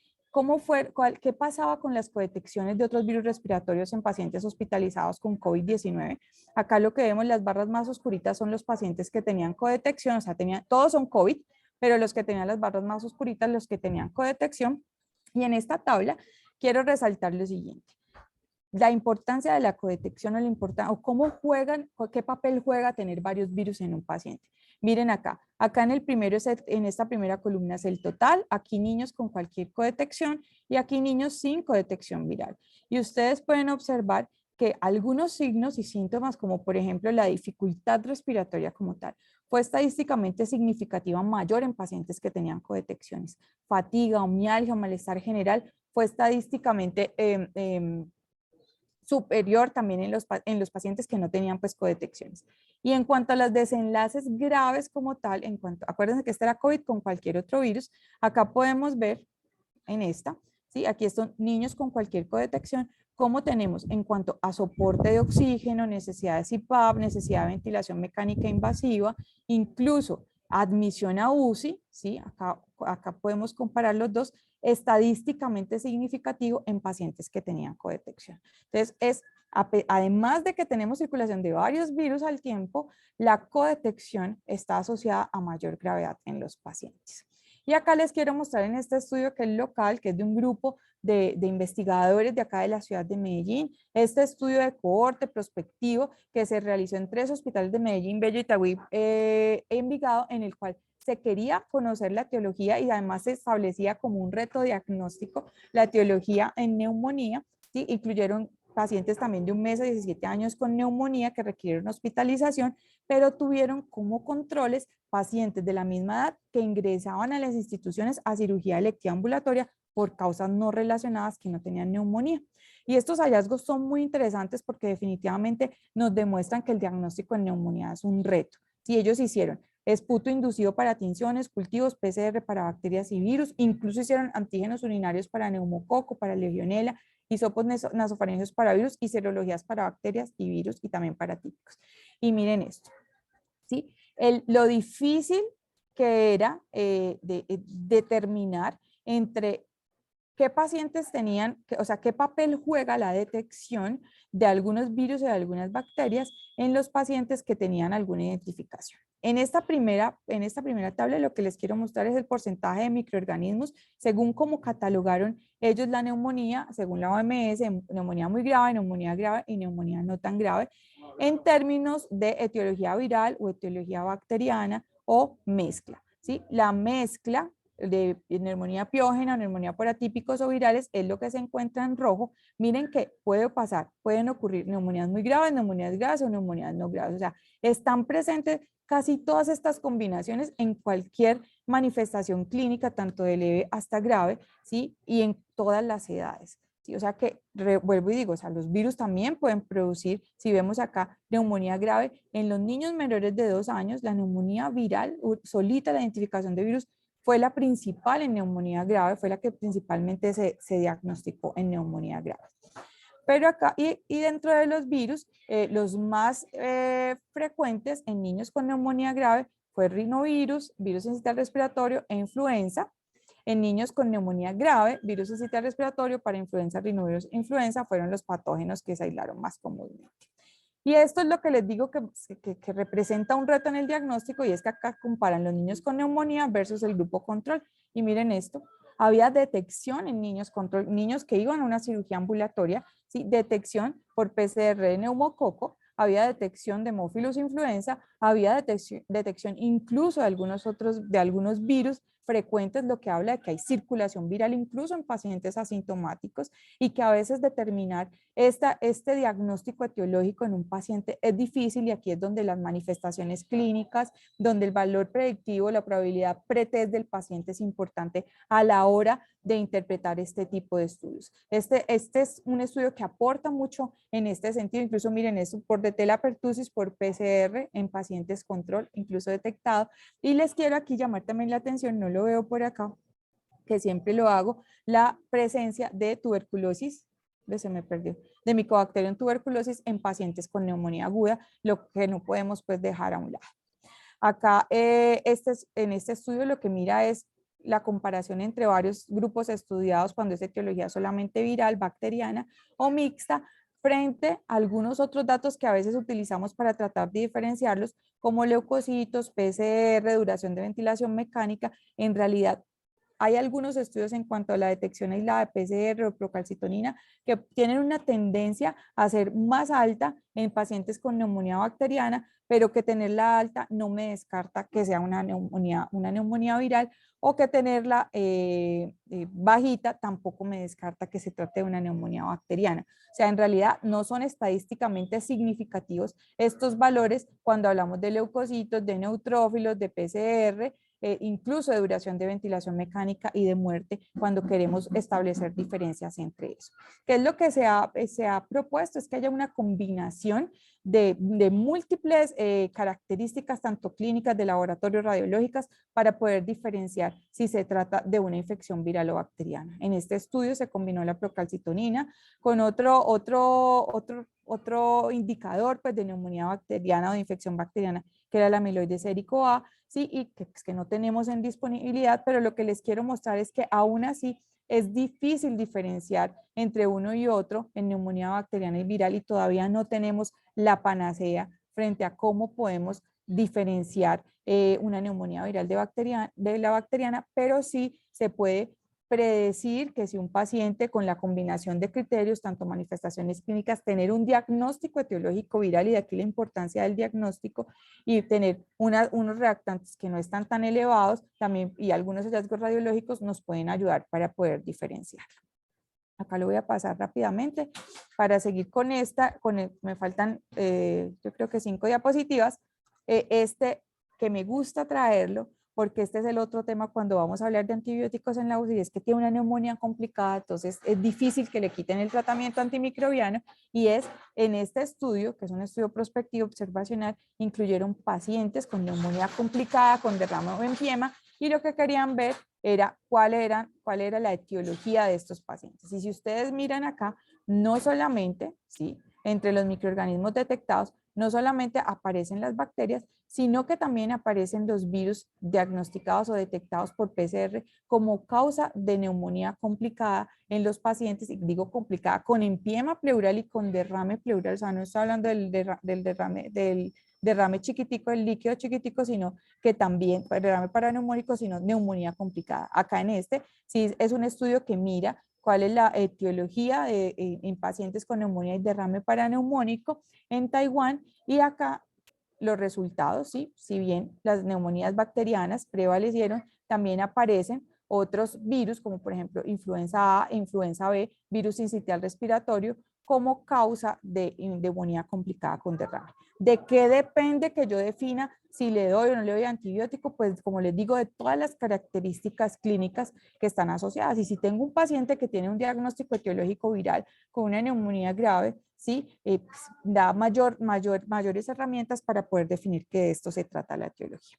qué pasaba con las codetecciones de otros virus respiratorios en pacientes hospitalizados con COVID-19. Acá lo que vemos, las barras más oscuritas son los pacientes que tenían codetección, o sea, todos son COVID, pero los que tenían las barras más oscuritas, los que tenían codetección. Y en esta tabla quiero resaltar lo siguiente. La importancia de la codetección o cómo juegan, qué papel juega tener varios virus en un paciente. Miren acá en el primero, en esta primera columna es el total, aquí niños con cualquier codetección y aquí niños sin codetección viral. Y ustedes pueden observar que algunos signos y síntomas, como por ejemplo la dificultad respiratoria como tal, fue estadísticamente significativa mayor en pacientes que tenían codetecciones. Fatiga, mialgia, malestar general, fue estadísticamente superior también en los pacientes que no tenían pues codetecciones. Y en cuanto a los desenlaces graves como tal, acuérdense que este era COVID con cualquier otro virus, acá podemos ver en esta, ¿sí? Aquí están niños con cualquier codetección, cómo tenemos en cuanto a soporte de oxígeno, necesidad de CPAP, necesidad de ventilación mecánica invasiva, incluso admisión a UCI, ¿sí? Acá podemos comparar los dos, estadísticamente significativo en pacientes que tenían codetección. Entonces, además de que tenemos circulación de varios virus al tiempo, la codetección está asociada a mayor gravedad en los pacientes. Y acá les quiero mostrar en este estudio que es local, que es de un grupo de investigadores de acá de la ciudad de Medellín, este estudio de cohorte prospectivo que se realizó en 3 hospitales de Medellín, Bello, Itagüí, Envigado, en el cual se quería conocer la etiología y además se establecía como un reto diagnóstico la etiología en neumonía, ¿sí? Incluyeron pacientes también de 1 mes a 17 años con neumonía que requirieron hospitalización, pero tuvieron como controles pacientes de la misma edad que ingresaban a las instituciones a cirugía electiva ambulatoria por causas no relacionadas que no tenían neumonía. Y estos hallazgos son muy interesantes porque definitivamente nos demuestran que el diagnóstico en neumonía es un reto. Si ellos hicieron esputo inducido para tinciones, cultivos, PCR para bacterias y virus, incluso hicieron antígenos urinarios para neumococo, para legionela, hisopos nasofaringeos para virus y serologías para bacterias y virus y también para típicos. Y miren esto, ¿sí? Lo difícil que era determinar entre qué pacientes tenían, o sea, qué papel juega la detección de algunos virus o de algunas bacterias en los pacientes que tenían alguna identificación. En esta primera tabla lo que les quiero mostrar es el porcentaje de microorganismos según cómo catalogaron ellos la neumonía, según la OMS, neumonía muy grave y neumonía no tan grave, en términos de etiología viral o etiología bacteriana o mezcla, ¿sí? La mezcla de neumonía piógena, neumonía por atípicos o virales es lo que se encuentra en rojo. Miren que pueden ocurrir neumonías muy graves, neumonías graves o neumonías no graves. O sea, están presentes casi todas estas combinaciones en cualquier manifestación clínica, tanto de leve hasta grave, ¿sí? Y en todas las edades. ¿Sí? O sea que, vuelvo y digo, o sea, los virus también pueden producir, si vemos acá, neumonía grave. En los niños menores de 2 años, la neumonía viral, solita la identificación de virus, fue la principal en neumonía grave, fue la que principalmente se diagnosticó en neumonía grave. Pero acá, y dentro de los virus, los más frecuentes en niños con neumonía grave fue rinovirus, virus sincitial respiratorio e influenza. En niños con neumonía grave, virus sincitial respiratorio, para influenza, rinovirus, influenza fueron los patógenos que se aislaron más comúnmente. Y esto es lo que les digo que representa un reto en el diagnóstico, y es que acá comparan los niños con neumonía versus el grupo control. Y miren esto, había detección en niños control, niños que iban a una cirugía ambulatoria, ¿sí? Detección por PCR de neumococo, había detección de Haemophilus influenza, había detección incluso de algunos virus frecuentes, lo que habla de que hay circulación viral incluso en pacientes asintomáticos y que a veces determinar este diagnóstico etiológico en un paciente es difícil, y aquí es donde las manifestaciones clínicas, donde el valor predictivo, la probabilidad pretest del paciente es importante a la hora de interpretar este tipo de estudios. Este es un estudio que aporta mucho en este sentido, incluso miren eso, por detelapertusis, por PCR en pacientes control, incluso detectado. Y les quiero aquí llamar también la atención, no lo veo por acá, que siempre lo hago, la presencia de tuberculosis, se me perdió, de Mycobacterium tuberculosis en pacientes con neumonía aguda, lo que no podemos pues dejar a un lado. Acá en este estudio lo que mira es la comparación entre varios grupos estudiados cuando es etiología solamente viral, bacteriana o mixta, frente a algunos otros datos que a veces utilizamos para tratar de diferenciarlos, como leucocitos, PCR, duración de ventilación mecánica. En realidad, hay algunos estudios en cuanto a la detección aislada de PCR o procalcitonina que tienen una tendencia a ser más alta en pacientes con neumonía bacteriana, pero que tenerla alta no me descarta que sea una neumonía viral, o que tenerla bajita tampoco me descarta que se trate de una neumonía bacteriana. O sea, en realidad no son estadísticamente significativos estos valores cuando hablamos de leucocitos, de neutrófilos, de PCR, incluso de duración de ventilación mecánica y de muerte, cuando queremos establecer diferencias entre eso. ¿Qué es lo que se ha propuesto? Es que haya una combinación de múltiples características, tanto clínicas, de laboratorio, radiológicas, para poder diferenciar si se trata de una infección viral o bacteriana. En este estudio se combinó la procalcitonina con otro indicador pues, de neumonía bacteriana o de infección bacteriana, que era el amiloide sérico A, ¿sí? Y que, pues, que no tenemos en disponibilidad, pero lo que les quiero mostrar es que aún así es difícil diferenciar entre uno y otro en neumonía bacteriana y viral, y todavía no tenemos la panacea frente a cómo podemos diferenciar una neumonía viral de la bacteriana, pero sí se puede predecir que si un paciente con la combinación de criterios, tanto manifestaciones clínicas, tener un diagnóstico etiológico viral, y de aquí la importancia del diagnóstico, y tener unos reactantes que no están tan elevados también, y algunos hallazgos radiológicos nos pueden ayudar para poder diferenciar. Acá lo voy a pasar rápidamente para seguir con me faltan yo creo que 5 diapositivas, que me gusta traerlo, porque este es el otro tema cuando vamos a hablar de antibióticos en la UCI, es que tiene una neumonía complicada, entonces es difícil que le quiten el tratamiento antimicrobiano, y es en este estudio, que es un estudio prospectivo observacional, incluyeron pacientes con neumonía complicada, con derrame o empiema, y lo que querían ver era cuál era la etiología de estos pacientes. Y si ustedes miran acá, no solamente, ¿sí?, entre los microorganismos detectados, no solamente aparecen las bacterias, sino que también aparecen los virus diagnosticados o detectados por PCR como causa de neumonía complicada en los pacientes, y digo complicada, con empiema pleural y con derrame pleural. O sea, no estoy hablando del derrame chiquitico, el líquido chiquitico, sino que también derrame paraneumónico, sino neumonía complicada. Acá en sí es un estudio que mira cuál es la etiología en pacientes con neumonía y derrame paraneumónico en Taiwán, y acá los resultados, ¿sí? Si bien las neumonías bacterianas prevalecieron, también aparecen otros virus, como por ejemplo influenza A e influenza B, virus sincitial respiratorio, como causa de neumonía complicada con derrame. ¿De qué depende que yo defina si le doy o no le doy antibiótico? Pues como les digo, de todas las características clínicas que están asociadas. Y si tengo un paciente que tiene un diagnóstico etiológico viral con una neumonía grave, ¿sí? Pues, da mayores herramientas para poder definir que de esto se trata la etiología.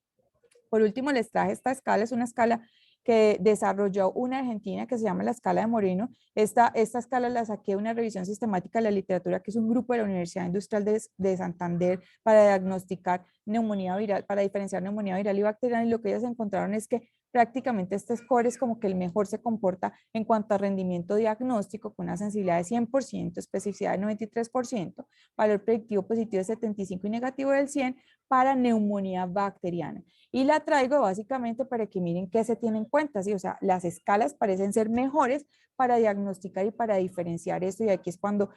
Por último, les traje esta escala, es una escala que desarrolló una argentina que se llama la escala de Moreno. Esta escala la saqué de una revisión sistemática de la literatura, que es un grupo de la Universidad Industrial de Santander, para diagnosticar neumonía viral, para diferenciar neumonía viral y bacteriana, y lo que ellos encontraron es que prácticamente este score es como que el mejor se comporta en cuanto a rendimiento diagnóstico, con una sensibilidad de 100%, especificidad de 93%, valor predictivo positivo de 75 y negativo del 100, para neumonía bacteriana. Y la traigo básicamente para que miren qué se tiene en cuenta, ¿sí? O sea, las escalas parecen ser mejores para diagnosticar y para diferenciar esto, y aquí es cuando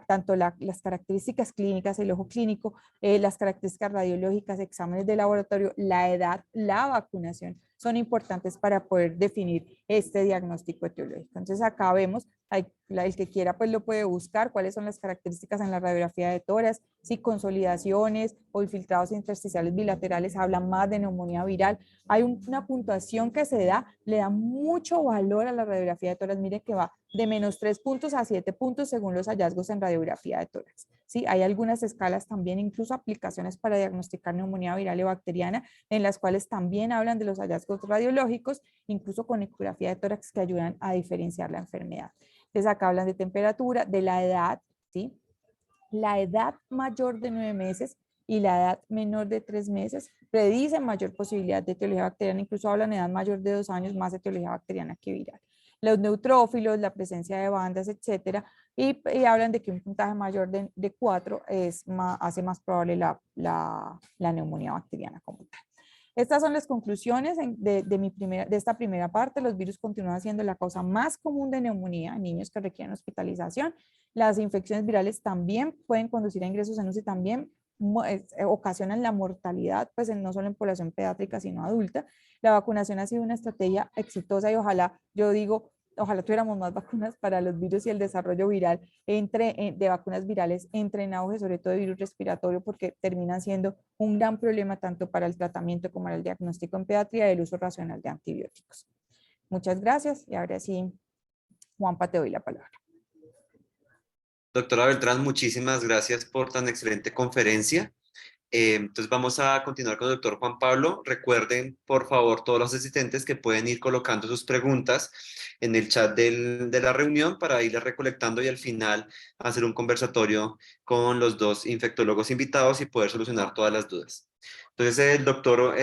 tanto las características clínicas, el ojo clínico, las características radiológicas, exámenes de laboratorio, la edad, la vacunación, son importantes para poder definir este diagnóstico etiológico. Entonces acá vemos, el que quiera pues lo puede buscar, cuáles son las características en la radiografía de tórax, si consolidaciones o infiltrados intersticiales bilaterales hablan más de neumonía viral. Hay una puntuación que se da, le da mucho valor a la radiografía de tórax. Mire que va de -3 puntos a 7 puntos según los hallazgos en radiografía de tórax. Sí, hay algunas escalas también, incluso aplicaciones para diagnosticar neumonía viral y bacteriana, en las cuales también hablan de los hallazgos radiológicos, incluso con ecografía de tórax, que ayudan a diferenciar la enfermedad. Entonces acá hablan de temperatura, de la edad, ¿sí? La edad mayor de 9 meses y la edad menor de 3 meses predicen mayor posibilidad de etiología bacteriana, incluso hablan de edad mayor de 2 años, más etiología bacteriana que viral. Los neutrófilos, la presencia de bandas, etcétera, y hablan de que un puntaje mayor de 4 hace más probable la neumonía bacteriana como tal. Estas son las conclusiones de esta primera parte. Los virus continúan siendo la causa más común de neumonía en niños que requieren hospitalización. Las infecciones virales también pueden conducir a ingresos en UCI, también ocasionan la mortalidad, pues no solo en población pediátrica, sino adulta. La vacunación ha sido una estrategia exitosa y ojalá, yo digo, ojalá tuviéramos más vacunas para los virus y el desarrollo viral de vacunas virales entre en auge, sobre todo de virus respiratorio, porque terminan siendo un gran problema tanto para el tratamiento como para el diagnóstico en pediatría y el uso racional de antibióticos. Muchas gracias y ahora sí, Juanpa, te doy la palabra. Doctora Beltrán, muchísimas gracias por tan excelente conferencia. Entonces vamos a continuar con el doctor Juan Pablo. Recuerden, por favor, todos los asistentes que pueden ir colocando sus preguntas en el chat de la reunión para irlas recolectando y al final hacer un conversatorio con los dos infectólogos invitados y poder solucionar todas las dudas. Entonces el doctor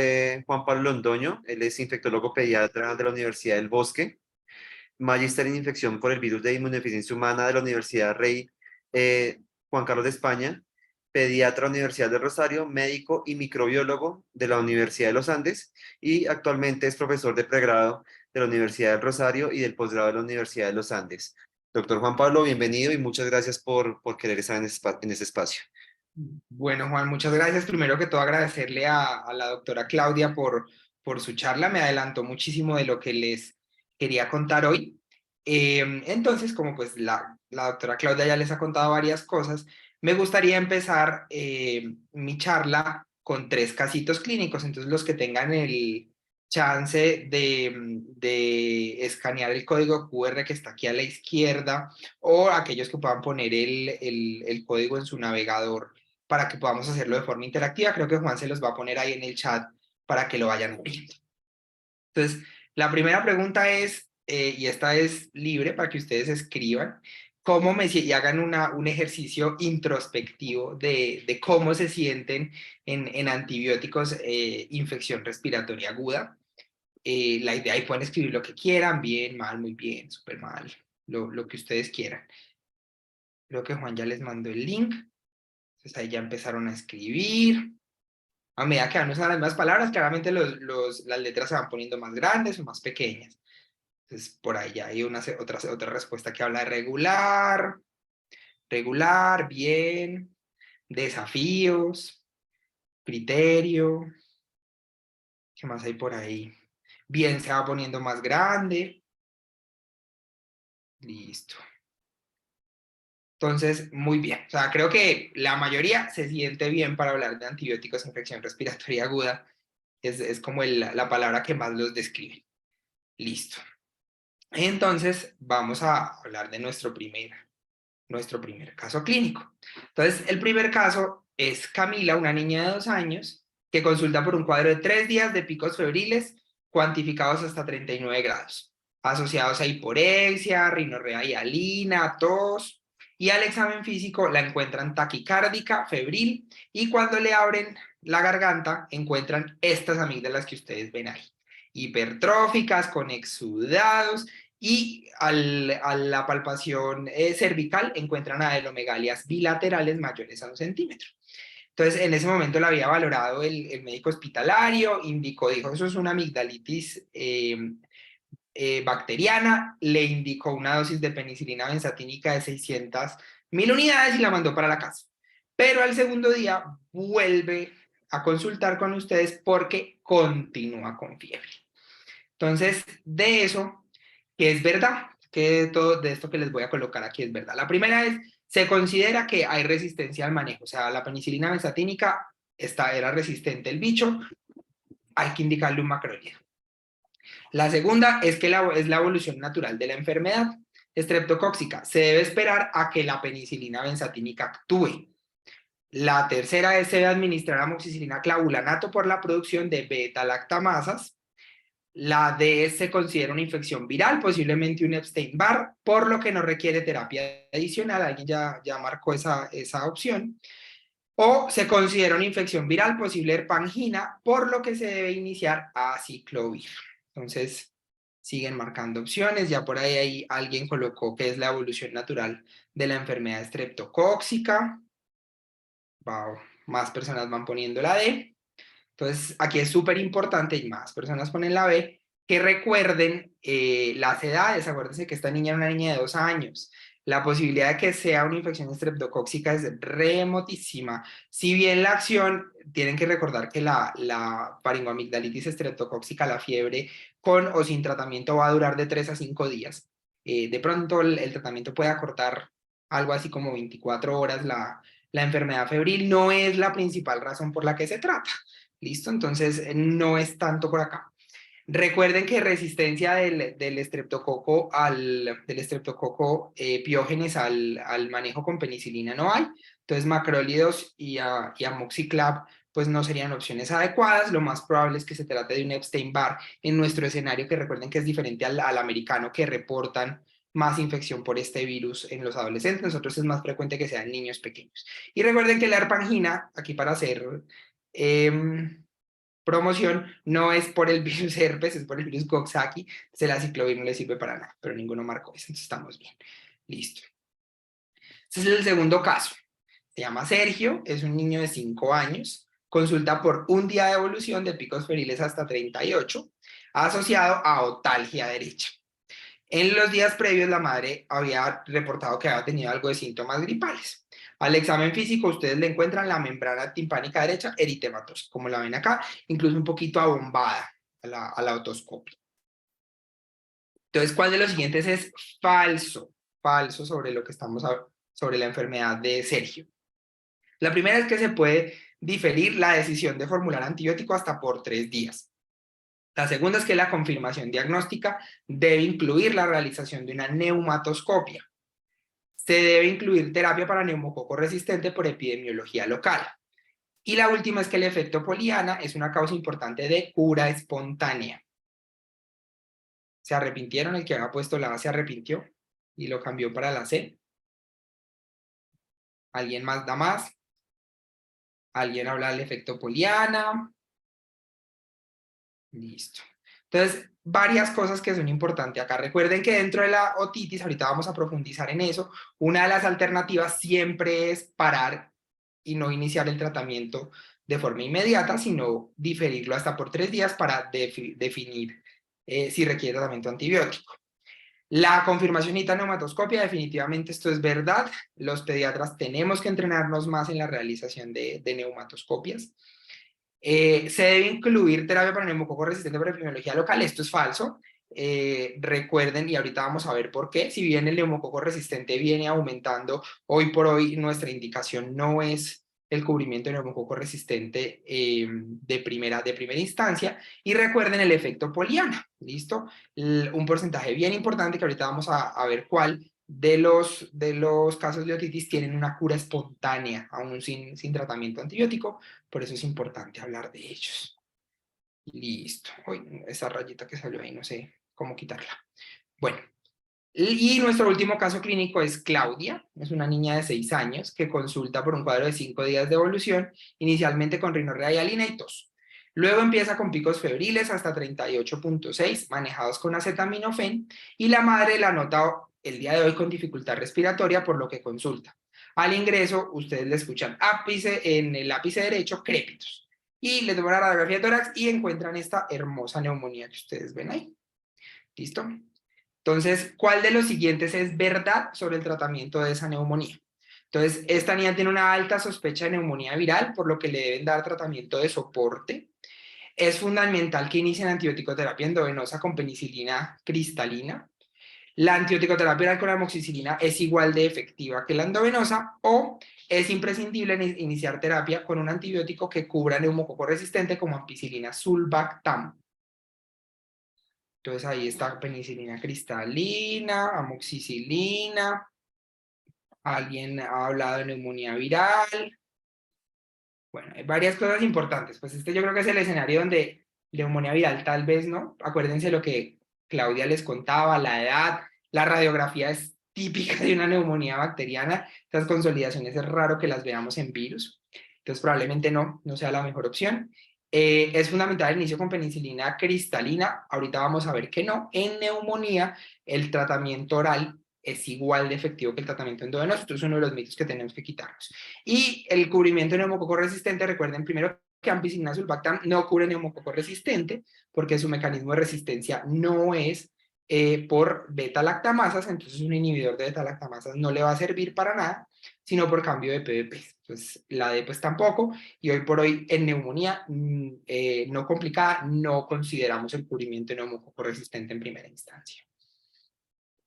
Juan Pablo Londoño, él es infectólogo pediatra de la Universidad del Bosque, magíster en infección por el virus de inmunodeficiencia humana de la Universidad Rey Juan Carlos de España, pediatra de la Universidad de Rosario, médico y microbiólogo de la Universidad de los Andes y actualmente es profesor de pregrado de la Universidad del Rosario y del posgrado de la Universidad de los Andes. Doctor Juan Pablo, bienvenido y muchas gracias por querer estar en este espacio. Bueno, Juan, muchas gracias. Primero que todo, agradecerle a la doctora Claudia por su charla. Me adelantó muchísimo de lo que les quería contar hoy. Entonces, como pues la doctora Claudia ya les ha contado varias cosas, me gustaría empezar mi charla con 3 casitos clínicos. Entonces, los que tengan el chance de escanear el código QR que está aquí a la izquierda, o aquellos que puedan poner el código en su navegador para que podamos hacerlo de forma interactiva. Creo que Juan se los va a poner ahí en el chat para que lo vayan viendo. Entonces, la primera pregunta es, y esta es libre para que ustedes escriban, y hagan un ejercicio introspectivo de cómo se sienten en antibióticos, infección respiratoria aguda. La idea, y pueden escribir lo que quieran, bien, mal, muy bien, súper mal, lo que ustedes quieran. Creo que Juan ya les mandó el link. Entonces ahí ya empezaron a escribir. A medida que van usando las mismas palabras, claramente las letras se van poniendo más grandes o más pequeñas. Entonces por ahí ya hay otra respuesta que habla de regular, regular, bien, desafíos, criterio. ¿Qué más hay por ahí? Bien, se va poniendo más grande. Listo. Entonces, muy bien. O sea, creo que la mayoría se siente bien para hablar de antibióticos, infección respiratoria aguda. Es como la palabra que más los describe. Listo. Entonces, vamos a hablar de nuestro primer caso clínico. Entonces, el primer caso es Camila, una niña de 2 años, que consulta por un cuadro de 3 días de picos febriles cuantificados hasta 39 grados, asociados a hiporexia, rinorrea hialina, tos, y al examen físico la encuentran taquicárdica, febril, y cuando le abren la garganta encuentran estas amígdalas que ustedes ven ahí, hipertróficas, con exudados, y a la palpación cervical encuentran adelomegalias bilaterales mayores a 1 centímetro. Entonces, en ese momento la había valorado el médico hospitalario, dijo, eso es una amigdalitis bacteriana, le indicó una dosis de penicilina benzatínica de 600.000 unidades y la mandó para la casa. Pero al segundo día vuelve a consultar con ustedes porque continúa con fiebre. Entonces, de eso, que es verdad, que todo de esto que les voy a colocar aquí es verdad. La primera es, se considera que hay resistencia al manejo, o sea, la penicilina benzatínica era resistente el bicho, hay que indicarle un macrólido. La segunda es que es la evolución natural de la enfermedad estreptocóxica. Se debe esperar a que la penicilina benzatínica actúe. La tercera es se debe administrar amoxicilina clavulanato por la producción de beta-lactamasas. La D se considera una infección viral, posiblemente un Epstein-Barr, por lo que no requiere terapia adicional. Alguien ya marcó esa opción. O se considera una infección viral, posible herpangina, por lo que se debe iniciar aciclovir. Entonces, siguen marcando opciones. Ya por ahí alguien colocó que es la evolución natural de la enfermedad estreptocóxica. Wow, más personas van poniendo la D. Entonces, aquí es súper importante, y más personas ponen la B, que recuerden las edades. Acuérdense que esta niña era una niña de 2 años. La posibilidad de que sea una infección estreptocóxica es remotísima. Si bien la acción, tienen que recordar que la faringoamigdalitis estreptocóxica, la fiebre, con o sin tratamiento va a durar de 3 a 5 días. De pronto el tratamiento puede acortar algo así como 24 horas la enfermedad febril. No es la principal razón por la que se trata. ¿Listo? Entonces, no es tanto por acá. Recuerden que resistencia del estreptococo, piógenes al manejo con penicilina no hay. Entonces, macrólidos y amoxiclav pues no serían opciones adecuadas. Lo más probable es que se trate de un Epstein-Barr en nuestro escenario, que recuerden que es diferente al americano, que reportan más infección por este virus en los adolescentes. Nosotros es más frecuente que sean niños pequeños. Y recuerden que la herpangina, aquí para hacer promoción, no es por el virus herpes, es por el virus Coxsackie. El aciclovir no le sirve para nada, pero ninguno marcó eso, entonces estamos bien. Listo. Este es el segundo caso. Se llama Sergio, es un niño de 5 años, consulta por un día de evolución de picos febriles hasta 38, asociado a otalgia derecha. En los días previos la madre había reportado que había tenido algo de síntomas gripales. Al examen físico ustedes le encuentran la membrana timpánica derecha eritematosa, como la ven acá, incluso un poquito abombada a la otoscopia. Entonces, ¿cuál de los siguientes es falso? Falso sobre lo que estamos sobre la enfermedad de Sergio. La primera es que se puede diferir la decisión de formular antibiótico hasta por 3 días. La segunda es que la confirmación diagnóstica debe incluir la realización de una neumatoscopia. Se debe incluir terapia para neumococo resistente por epidemiología local. Y la última es que el efecto Poliana es una causa importante de cura espontánea. ¿Se arrepintieron? El que había puesto la A se arrepintió y lo cambió para la C. ¿Alguien más da más? ¿Alguien habla del efecto Poliana? Listo. Entonces, varias cosas que son importantes acá. Recuerden que dentro de la otitis, ahorita vamos a profundizar en eso, una de las alternativas siempre es parar y no iniciar el tratamiento de forma inmediata, sino diferirlo hasta por 3 días para definir si requiere tratamiento antibiótico. La confirmación y neumatoscopia, definitivamente esto es verdad. Los pediatras tenemos que entrenarnos más en la realización de neumatoscopias. Se debe incluir terapia para neumococo resistente por epidemiología local. Esto es falso. Recuerden, y ahorita vamos a ver por qué, si bien el neumococo resistente viene aumentando, hoy por hoy nuestra indicación no es el cubrimiento de neumococo resistente de primera instancia. Y recuerden el efecto Poliana, ¿listo? Un porcentaje bien importante, que ahorita vamos a ver cuál, de los casos de otitis tienen una cura espontánea, aún sin tratamiento antibiótico. Por eso es importante hablar de ellos. Listo. Uy, esa rayita que salió ahí, no sé cómo quitarla. Bueno, y nuestro último caso clínico es Claudia. Es una niña de 6 años que consulta por un cuadro de 5 días de evolución, inicialmente con rinorrea y hialina y tos. Luego empieza con picos febriles hasta 38.6, manejados con acetaminofén, y la madre la nota el día de hoy con dificultad respiratoria, por lo que consulta. Al ingreso, ustedes le escuchan en el ápice derecho crépitos. Y les doy una radiografía de tórax y encuentran esta hermosa neumonía que ustedes ven ahí. ¿Listo? Entonces, ¿cuál de los siguientes es verdad sobre el tratamiento de esa neumonía? Entonces, esta niña tiene una alta sospecha de neumonía viral, por lo que le deben dar tratamiento de soporte. Es fundamental que inicien antibiótico terapia endovenosa con penicilina cristalina. La antibiótico-terapia oral con amoxicilina es igual de efectiva que la endovenosa, o es imprescindible iniciar terapia con un antibiótico que cubra neumococo resistente como ampicilina sulbactam. Entonces ahí está penicilina cristalina, amoxicilina. Alguien ha hablado de neumonía viral. Bueno, hay varias cosas importantes. Pues este yo creo que es el escenario donde neumonía viral tal vez no. Acuérdense lo que Claudia les contaba, la edad, la radiografía es típica de una neumonía bacteriana. Estas consolidaciones es raro que las veamos en virus. Entonces probablemente no sea la mejor opción. Es fundamental el inicio con penicilina cristalina. Ahorita vamos a ver que no. En neumonía, el tratamiento oral es igual de efectivo que el tratamiento endovenoso. Esto es uno de los mitos que tenemos que quitarnos. Y el cubrimiento de neumococo resistente, recuerden primero que ampicilina sulbactam no cubre neumococo resistente, porque su mecanismo de resistencia no es por beta-lactamasas, entonces un inhibidor de beta-lactamasas no le va a servir para nada, sino por cambio de PDP. Pues la D pues tampoco, y hoy por hoy en neumonía no complicada no consideramos el cubrimiento de neumococo resistente en primera instancia.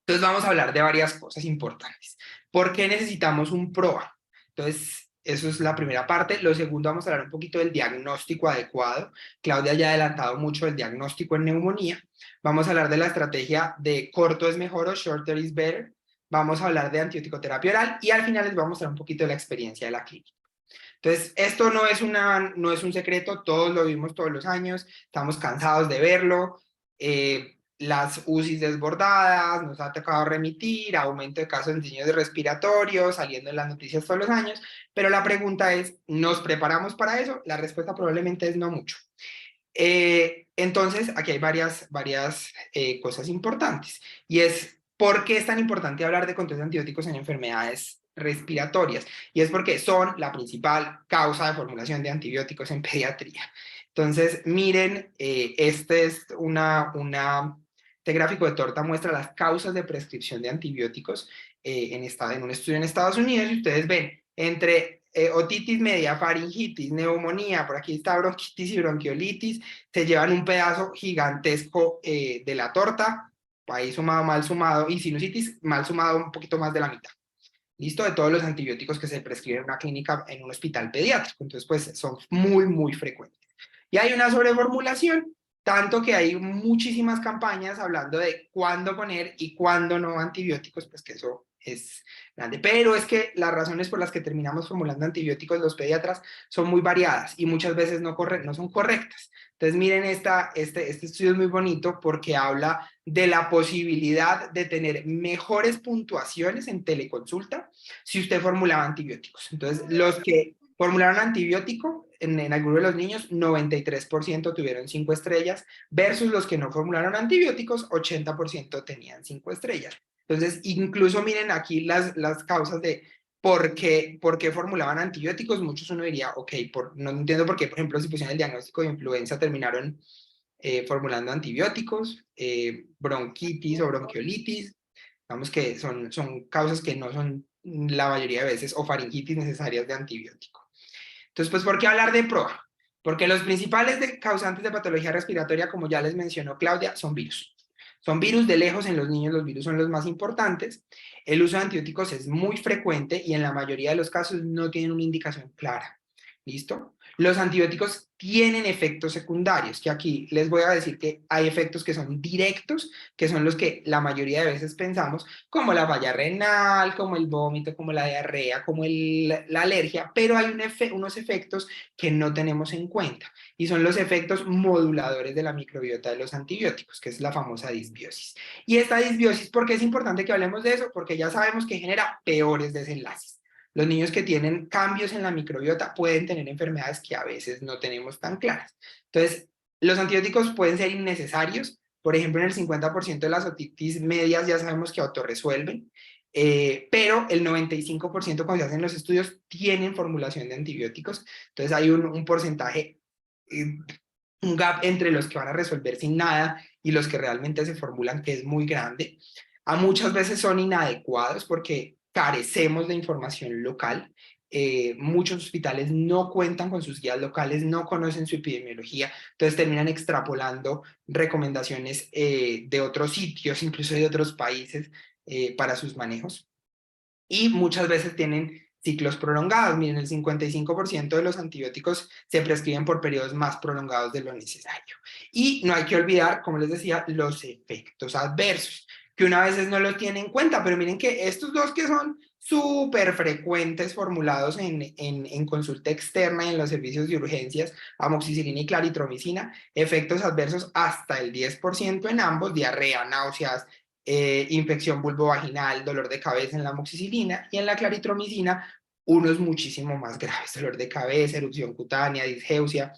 Entonces vamos a hablar de varias cosas importantes. ¿Por qué necesitamos un PROA? Entonces, eso es la primera parte. Lo segundo, vamos a hablar un poquito del diagnóstico adecuado. Claudia ya ha adelantado mucho el diagnóstico en neumonía. Vamos a hablar de la estrategia de corto es mejor o shorter is better. Vamos a hablar de antibiótico terapia oral y al final les voy a mostrar un poquito de la experiencia de la clínica. Entonces, esto no es un secreto, todos lo vimos todos los años, estamos cansados de verlo. Las UCIs desbordadas, nos ha tocado remitir, aumento de casos en niños respiratorios, saliendo en las noticias todos los años, pero la pregunta es, ¿nos preparamos para eso? La respuesta probablemente es no mucho. Entonces, aquí hay varias cosas importantes, y es, ¿por qué es tan importante hablar de controles antibióticos en enfermedades respiratorias? Y es porque son la principal causa de formulación de antibióticos en pediatría. Entonces, miren, este gráfico de torta muestra las causas de prescripción de antibióticos en un estudio en Estados Unidos, y ustedes ven entre otitis media, faringitis, neumonía, por aquí está bronquitis y bronquiolitis, se llevan un pedazo gigantesco de la torta, ahí sumado, mal sumado, y sinusitis, mal sumado un poquito más de la mitad. ¿Listo? De todos los antibióticos que se prescriben en una clínica, en un hospital pediátrico. Entonces, pues son muy, muy frecuentes. Y hay una sobreformulación, tanto que hay muchísimas campañas hablando de cuándo poner y cuándo no antibióticos, pues que eso es grande. Pero es que las razones por las que terminamos formulando antibióticos los pediatras son muy variadas y muchas veces no son correctas. Entonces miren, este estudio es muy bonito porque habla de la posibilidad de tener mejores puntuaciones en teleconsulta si usted formulaba antibióticos. Entonces, los que formularon antibiótico en algunos de los niños, 93% tuvieron 5 estrellas, versus los que no formularon antibióticos, 80% tenían 5 estrellas. Entonces, incluso miren aquí las causas de por qué formulaban antibióticos. Muchos uno diría, ok, no entiendo por qué, por ejemplo, si pusieron el diagnóstico de influenza, terminaron formulando antibióticos, bronquitis o bronquiolitis, digamos que son causas que no son la mayoría de veces, o faringitis necesarias de antibiótico. Entonces, pues, ¿por qué hablar de PROA? Porque los principales causantes de patología respiratoria, como ya les mencionó Claudia, son virus. Son virus de lejos, en los niños los virus son los más importantes. El uso de antibióticos es muy frecuente y en la mayoría de los casos no tienen una indicación clara. ¿Listo? Los antibióticos tienen efectos secundarios, que aquí les voy a decir que hay efectos que son directos, que son los que la mayoría de veces pensamos, como la falla renal, como el vómito, como la diarrea, como la alergia, pero hay unos efectos que no tenemos en cuenta, y son los efectos moduladores de la microbiota de los antibióticos, que es la famosa disbiosis. Y esta disbiosis, ¿por qué es importante que hablemos de eso? Porque ya sabemos que genera peores desenlaces. Los niños que tienen cambios en la microbiota pueden tener enfermedades que a veces no tenemos tan claras. Entonces, los antibióticos pueden ser innecesarios. Por ejemplo, en el 50% de las otitis medias ya sabemos que autorresuelven. pero el 95% cuando se hacen los estudios tienen formulación de antibióticos, entonces hay un porcentaje, un gap entre los que van a resolver sin nada y los que realmente se formulan que es muy grande. A muchas veces son inadecuados porque carecemos de información local. Muchos hospitales no cuentan con sus guías locales, no conocen su epidemiología, entonces terminan extrapolando recomendaciones de otros sitios, incluso de otros países, para sus manejos. Y muchas veces tienen ciclos prolongados. Miren, el 55% de los antibióticos se prescriben por periodos más prolongados de lo necesario. Y no hay que olvidar, como les decía, los efectos adversos, que una vez no los tiene en cuenta, pero miren que estos dos que son súper frecuentes formulados en consulta externa y en los servicios de urgencias, amoxicilina y claritromicina, efectos adversos hasta el 10% en ambos, diarrea, náuseas, infección vulvovaginal, dolor de cabeza en la amoxicilina, y en la claritromicina unos muchísimo más graves, dolor de cabeza, erupción cutánea, disgeusia.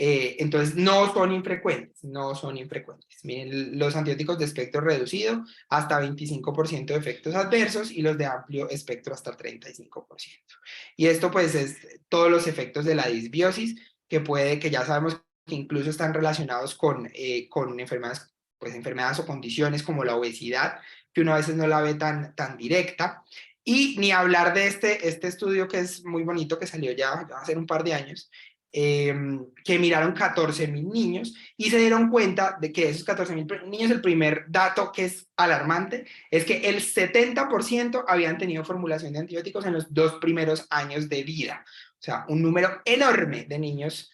Entonces no son infrecuentes, no son infrecuentes. Miren, los antibióticos de espectro reducido hasta 25% de efectos adversos y los de amplio espectro hasta 35%. Y esto pues es todos los efectos de la disbiosis que ya sabemos que incluso están relacionados con enfermedades, pues enfermedades o condiciones como la obesidad, que uno a veces no la ve tan directa. Y ni hablar de este estudio que es muy bonito, que salió ya hace un par de años, que miraron 14.000 niños y se dieron cuenta de que de esos 14.000 niños, el primer dato que es alarmante es que el 70% habían tenido formulación de antibióticos en los 2 primeros años de vida. O sea, un número enorme de niños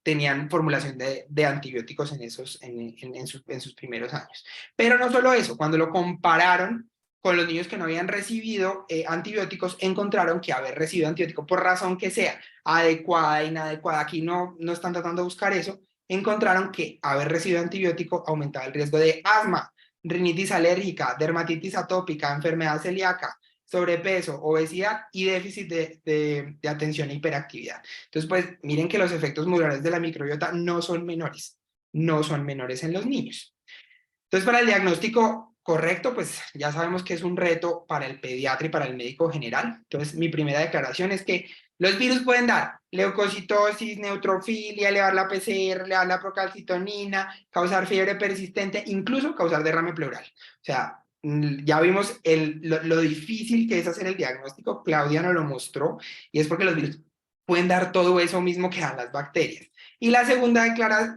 tenían formulación de antibióticos en sus primeros años. Pero no solo eso, cuando lo compararon con los niños que no habían recibido antibióticos, encontraron que haber recibido antibiótico, por razón que sea, adecuada, inadecuada, aquí no están tratando de buscar eso, encontraron que haber recibido antibiótico aumentaba el riesgo de asma, rinitis alérgica, dermatitis atópica, enfermedad celíaca, sobrepeso, obesidad y déficit de atención e hiperactividad. Entonces, pues miren que los efectos modulares de la microbiota no son menores en los niños. Entonces, para el diagnóstico correcto, pues ya sabemos que es un reto para el pediatra y para el médico general. Entonces, mi primera declaración es que los virus pueden dar leucocitosis, neutrofilia, elevar la PCR, elevar la procalcitonina, causar fiebre persistente, incluso causar derrame pleural. O sea, ya vimos lo difícil que es hacer el diagnóstico. Claudia nos lo mostró, y es porque los virus pueden dar todo eso mismo que dan las bacterias. Y la segunda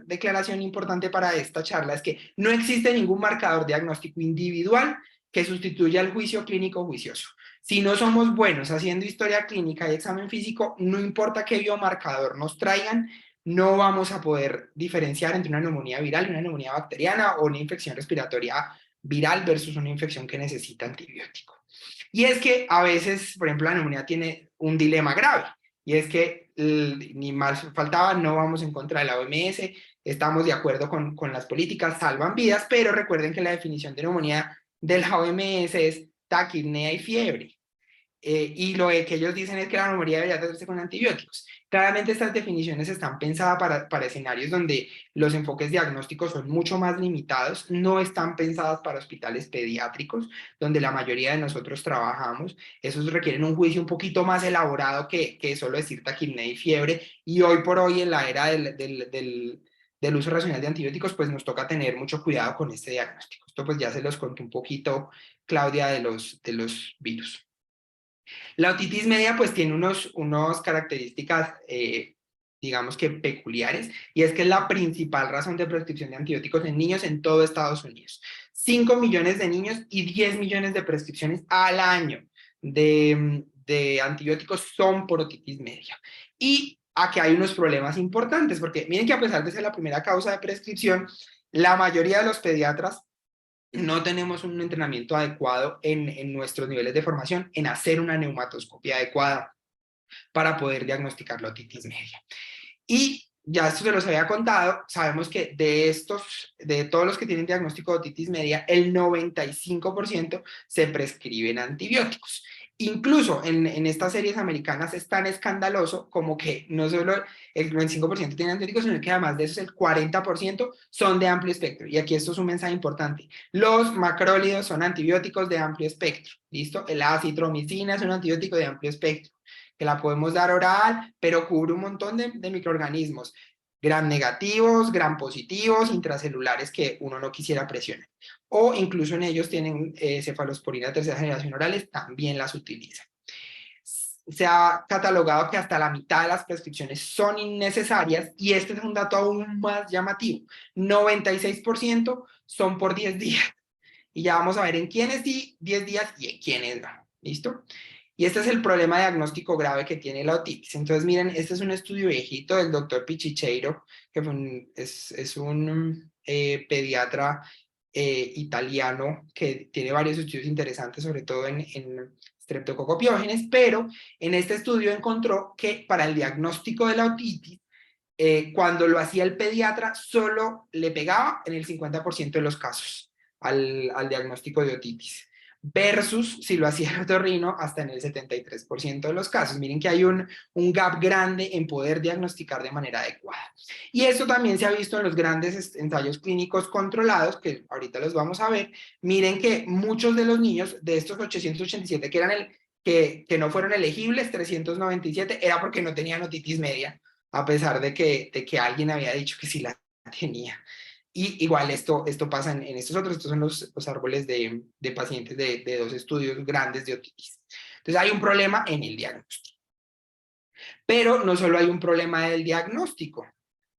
declaración importante para esta charla es que no existe ningún marcador diagnóstico individual que sustituya al juicio clínico juicioso. Si no somos buenos haciendo historia clínica y examen físico, no importa qué biomarcador nos traigan, no vamos a poder diferenciar entre una neumonía viral y una neumonía bacteriana o una infección respiratoria viral versus una infección que necesita antibiótico. Y es que a veces, por ejemplo, la neumonía tiene un dilema grave, y es que ni más faltaba, no vamos en contra de la OMS, estamos de acuerdo con las políticas, salvan vidas, pero recuerden que la definición de neumonía de la OMS es taquipnea y fiebre. Y lo que ellos dicen es que la neumonía debería tratarse con antibióticos. Claramente estas definiciones están pensadas para escenarios donde los enfoques diagnósticos son mucho más limitados, no están pensadas para hospitales pediátricos, donde la mayoría de nosotros trabajamos. Esos requieren un juicio un poquito más elaborado que solo decir taquipnea y fiebre, y hoy por hoy en la era del uso racional de antibióticos, pues nos toca tener mucho cuidado con este diagnóstico. Esto pues ya se los conté un poquito, Claudia, de los virus. La otitis media pues tiene unas características, digamos que peculiares, y es que es la principal razón de prescripción de antibióticos en niños en todo Estados Unidos. 5 millones de niños y 10 millones de prescripciones al año de antibióticos son por otitis media. Y aquí hay unos problemas importantes, porque miren que a pesar de ser la primera causa de prescripción, la mayoría de los pediatras no tenemos un entrenamiento adecuado en nuestros niveles de formación en hacer una neumatoscopia adecuada para poder diagnosticar la otitis media. Y ya esto se los había contado, sabemos que de todos los que tienen diagnóstico de otitis media, el 95% se prescriben antibióticos. Incluso en estas series americanas es tan escandaloso como que no solo el 95% tiene antibióticos, sino que además de eso el 40% son de amplio espectro. Y aquí esto es un mensaje importante. Los macrólidos son antibióticos de amplio espectro. ¿Listo? El acitromicina es un antibiótico de amplio espectro, que la podemos dar oral, pero cubre un montón de microorganismos. Gram negativos, gram positivos, intracelulares que uno no quisiera presionar. O incluso en ellos tienen cefalosporina de tercera generación orales, también las utilizan. Se ha catalogado que hasta la mitad de las prescripciones son innecesarias y este es un dato aún más llamativo. 96% son por 10 días. Y ya vamos a ver en quiénes sí, 10 días y en quiénes no. ¿Listo? Y este es el problema diagnóstico grave que tiene la otitis. Entonces, miren, este es un estudio viejito del doctor Pichicheiro, que es un pediatra italiano que tiene varios estudios interesantes, sobre todo en streptococopiógenes, pero en este estudio encontró que para el diagnóstico de la otitis, cuando lo hacía el pediatra, solo le pegaba en el 50% de los casos al diagnóstico de otitis, versus si lo hacía el otorrino hasta en el 73% de los casos. Miren que hay un gap grande en poder diagnosticar de manera adecuada. Y esto también se ha visto en los grandes ensayos clínicos controlados, que ahorita los vamos a ver. Miren que muchos de los niños de estos 887 que eran que no fueron elegibles, 397, era porque no tenían otitis media, a pesar de que alguien había dicho que sí la tenía. Y igual esto pasa en estos otros, estos son los árboles de pacientes de 2 estudios grandes de otitis. Entonces hay un problema en el diagnóstico. Pero no solo hay un problema del diagnóstico,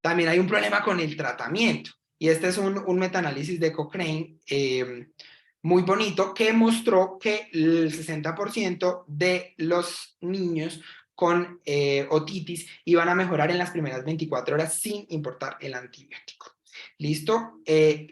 también hay un problema con el tratamiento. Y este es un metaanálisis de Cochrane muy bonito que mostró que el 60% de los niños con otitis iban a mejorar en las primeras 24 horas sin importar el antibiótico. ¿Listo?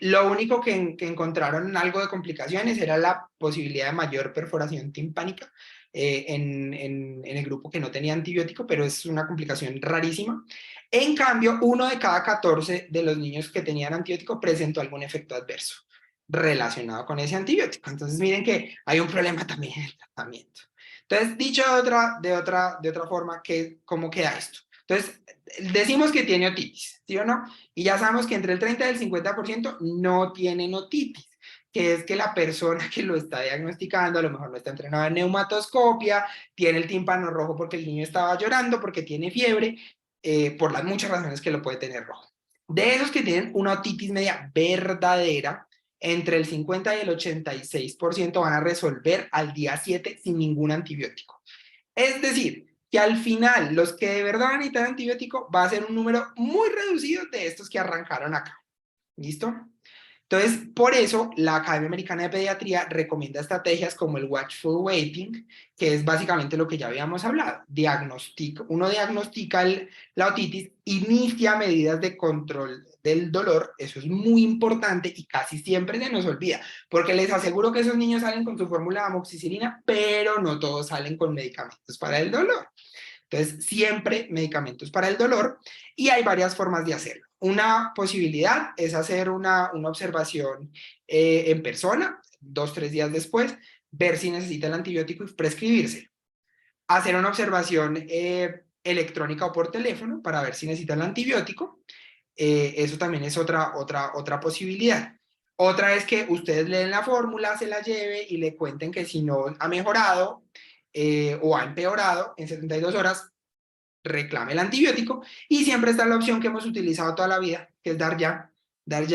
Lo único que encontraron algo de complicaciones era la posibilidad de mayor perforación timpánica en el grupo que no tenía antibiótico, pero es una complicación rarísima. En cambio, 1 de cada 14 de los niños que tenían antibiótico presentó algún efecto adverso relacionado con ese antibiótico. Entonces, miren que hay un problema también en el tratamiento. Entonces, dicho de otra forma, ¿cómo queda esto? Entonces, decimos que tiene otitis, ¿sí o no? Y ya sabemos que entre el 30 y el 50% no tienen otitis, que es que la persona que lo está diagnosticando a lo mejor no está entrenada en neumatoscopia, tiene el tímpano rojo porque el niño estaba llorando, porque tiene fiebre, por las muchas razones que lo puede tener rojo. De esos que tienen una otitis media verdadera, entre el 50 y el 86% van a resolver al día 7 sin ningún antibiótico. Es decir, que al final los que de verdad van a necesitar antibiótico va a ser un número muy reducido de estos que arrancaron acá. ¿Listo? Entonces, por eso la Academia Americana de Pediatría recomienda estrategias como el watchful waiting, que es básicamente lo que ya habíamos hablado. Uno diagnostica la otitis, inicia medidas de control del dolor, eso es muy importante y casi siempre se nos olvida, porque les aseguro que esos niños salen con su fórmula de amoxicilina, pero no todos salen con medicamentos para el dolor. Entonces, siempre medicamentos para el dolor y hay varias formas de hacerlo. Una posibilidad es hacer una observación en persona, 2-3 días después, ver si necesita el antibiótico y prescribírselo. Hacer una observación electrónica o por teléfono para ver si necesita el antibiótico. Eso también es otra posibilidad. Otra es que ustedes leen la fórmula, se la lleve y le cuenten que si no ha mejorado o ha empeorado, en 72 horas reclame el antibiótico y siempre está la opción que hemos utilizado toda la vida, que es dar ya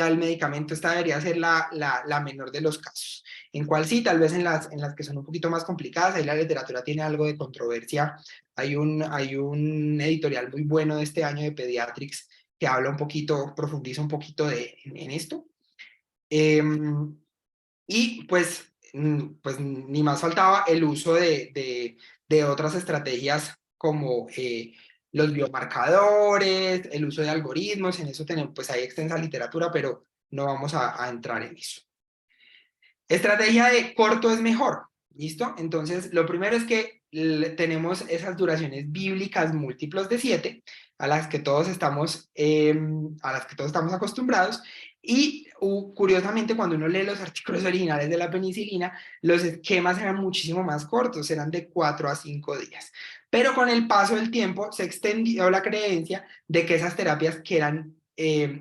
el medicamento. Esta debería ser la menor de los casos. ¿En cuál sí? Tal vez en las que son un poquito más complicadas, ahí la literatura tiene algo de controversia. Hay un editorial muy bueno de este año de Pediatrics que habla un poquito, profundiza un poquito en esto. Y pues ni más faltaba el uso de otras estrategias como los biomarcadores, el uso de algoritmos. En eso tenemos, pues hay extensa literatura, pero no vamos a entrar en eso. Estrategia de corto es mejor, ¿listo? Entonces, lo primero es que tenemos esas duraciones bíblicas múltiplos de 7, a las que todos estamos acostumbrados, y curiosamente, cuando uno lee los artículos originales de la penicilina, los esquemas eran muchísimo más cortos, eran de 4 a 5 días. Pero con el paso del tiempo se extendió la creencia de que esas terapias que eran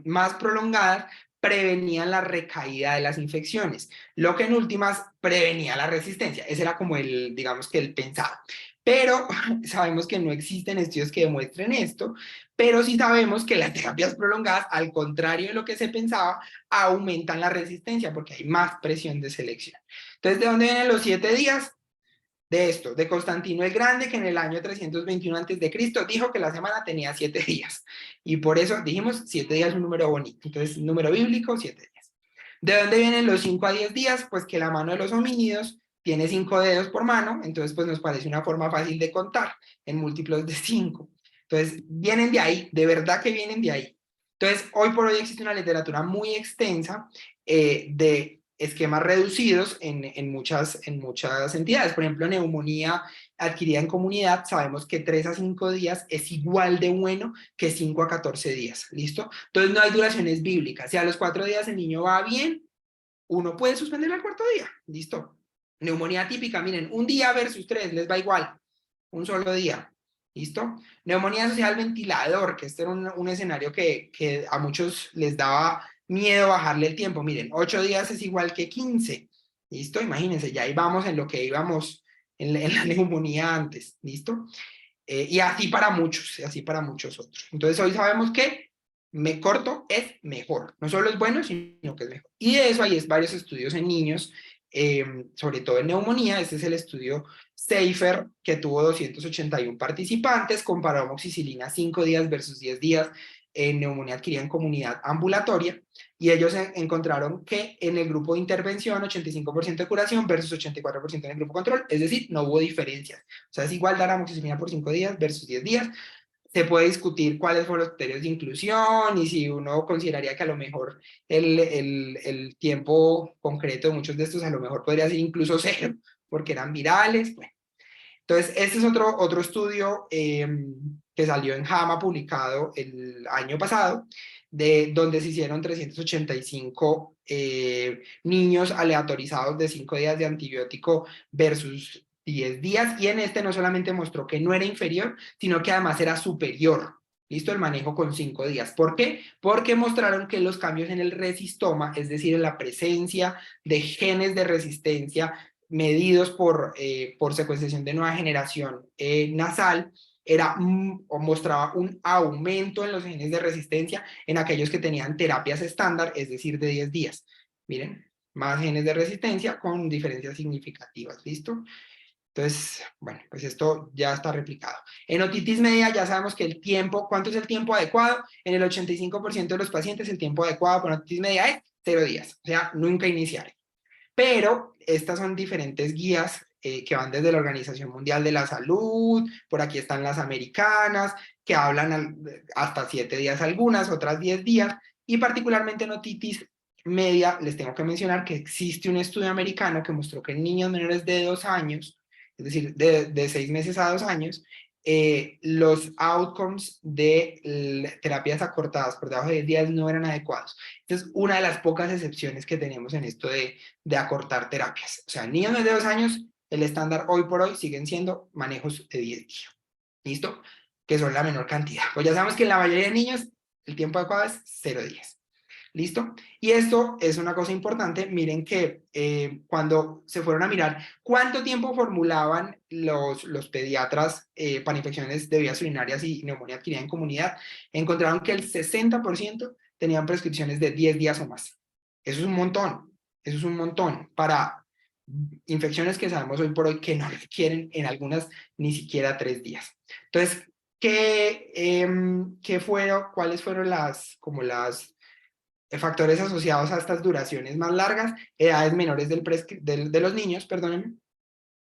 más prolongadas prevenían la recaída de las infecciones, lo que en últimas prevenía la resistencia. Ese era como el, digamos que el pensado. Pero sabemos que no existen estudios que demuestren esto, pero sí sabemos que las terapias prolongadas, al contrario de lo que se pensaba, aumentan la resistencia porque hay más presión de selección. Entonces, ¿de dónde vienen los 7 días? De esto, de Constantino el Grande, que en el año 321 a.C. dijo que la semana tenía 7 días. Y por eso dijimos, 7 días es un número bonito. Entonces, número bíblico, 7 días. ¿De dónde vienen los 5 a 10 días? Pues que la mano de los homínidos tiene 5 dedos por mano, entonces pues nos parece una forma fácil de contar en múltiplos de 5. Entonces, vienen de ahí, de verdad que vienen de ahí. Entonces, hoy por hoy existe una literatura muy extensa de esquemas reducidos en muchas entidades. Por ejemplo, neumonía adquirida en comunidad, sabemos que 3 a 5 días es igual de bueno que 5 a 14 días, ¿listo? Entonces no hay duraciones bíblicas. Si a los 4 días el niño va bien, uno puede suspender al cuarto día, ¿listo? Neumonía típica, miren, un día versus 3, les va igual, un solo día, ¿listo? Neumonía asociada al ventilador, que este era un escenario que a muchos les daba miedo bajarle el tiempo. Miren, 8 días es igual que 15, ¿listo? Imagínense, ya íbamos en lo que íbamos en la neumonía antes, ¿listo? Y así para muchos, y así para muchos otros. Entonces hoy sabemos que corto es mejor, no solo es bueno, sino que es mejor. Y de eso hay varios estudios en niños, sobre todo en neumonía. Este es el estudio SAFER, que tuvo 281 participantes, comparó amoxicilina 5 días versus 10 días en neumonía adquirida en comunidad ambulatoria, y ellos encontraron que en el grupo de intervención 85% de curación versus 84% en el grupo control, es decir, no hubo diferencias. O sea, es igual dar amoxicilina por 5 días versus 10 días. Se puede discutir cuáles fueron los criterios de inclusión y si uno consideraría que a lo mejor el tiempo concreto de muchos de estos a lo mejor podría ser incluso cero, porque eran virales. Bueno, entonces, este es otro estudio que salió en JAMA, publicado el año pasado, donde se hicieron 385 niños aleatorizados de 5 días de antibiótico versus 10 días, y en este no solamente mostró que no era inferior, sino que además era superior. ¿Listo? El manejo con 5 días. ¿Por qué? Porque mostraron que los cambios en el resistoma, es decir, en la presencia de genes de resistencia medidos por secuenciación de nueva generación nasal, o mostraba un aumento en los genes de resistencia en aquellos que tenían terapias estándar, es decir, de 10 días. Miren, más genes de resistencia con diferencias significativas, ¿listo? Entonces, bueno, pues esto ya está replicado. En otitis media ya sabemos que el tiempo, ¿cuánto es el tiempo adecuado? En el 85% de los pacientes el tiempo adecuado para otitis media es 0 días, o sea, nunca iniciar. Pero estas son diferentes guías que van desde la Organización Mundial de la Salud, por aquí están las americanas, que hablan hasta 7 días algunas, otras 10 días, y particularmente en otitis media les tengo que mencionar que existe un estudio americano que mostró que en niños menores de 2 años, es decir, de 6 meses a 2 años, los outcomes de terapias acortadas por debajo de 10 días no eran adecuados. Esta es una de las pocas excepciones que tenemos en esto de acortar terapias. O sea, en niños de 2 años, el estándar hoy por hoy siguen siendo manejos de 10 días. ¿Listo? Que son la menor cantidad. Pues ya sabemos que en la mayoría de niños el tiempo adecuado es 0 días. ¿Listo? Y esto es una cosa importante. Miren que cuando se fueron a mirar cuánto tiempo formulaban los pediatras para infecciones de vías urinarias y neumonía adquirida en comunidad, encontraron que el 60% tenían prescripciones de 10 días o más. Eso es un montón. Eso es un montón para infecciones que sabemos hoy por hoy que no requieren en algunas ni siquiera 3 días. Entonces, ¿cuáles fueron las factores asociados a estas duraciones más largas? Edades menores de los niños, perdónenme,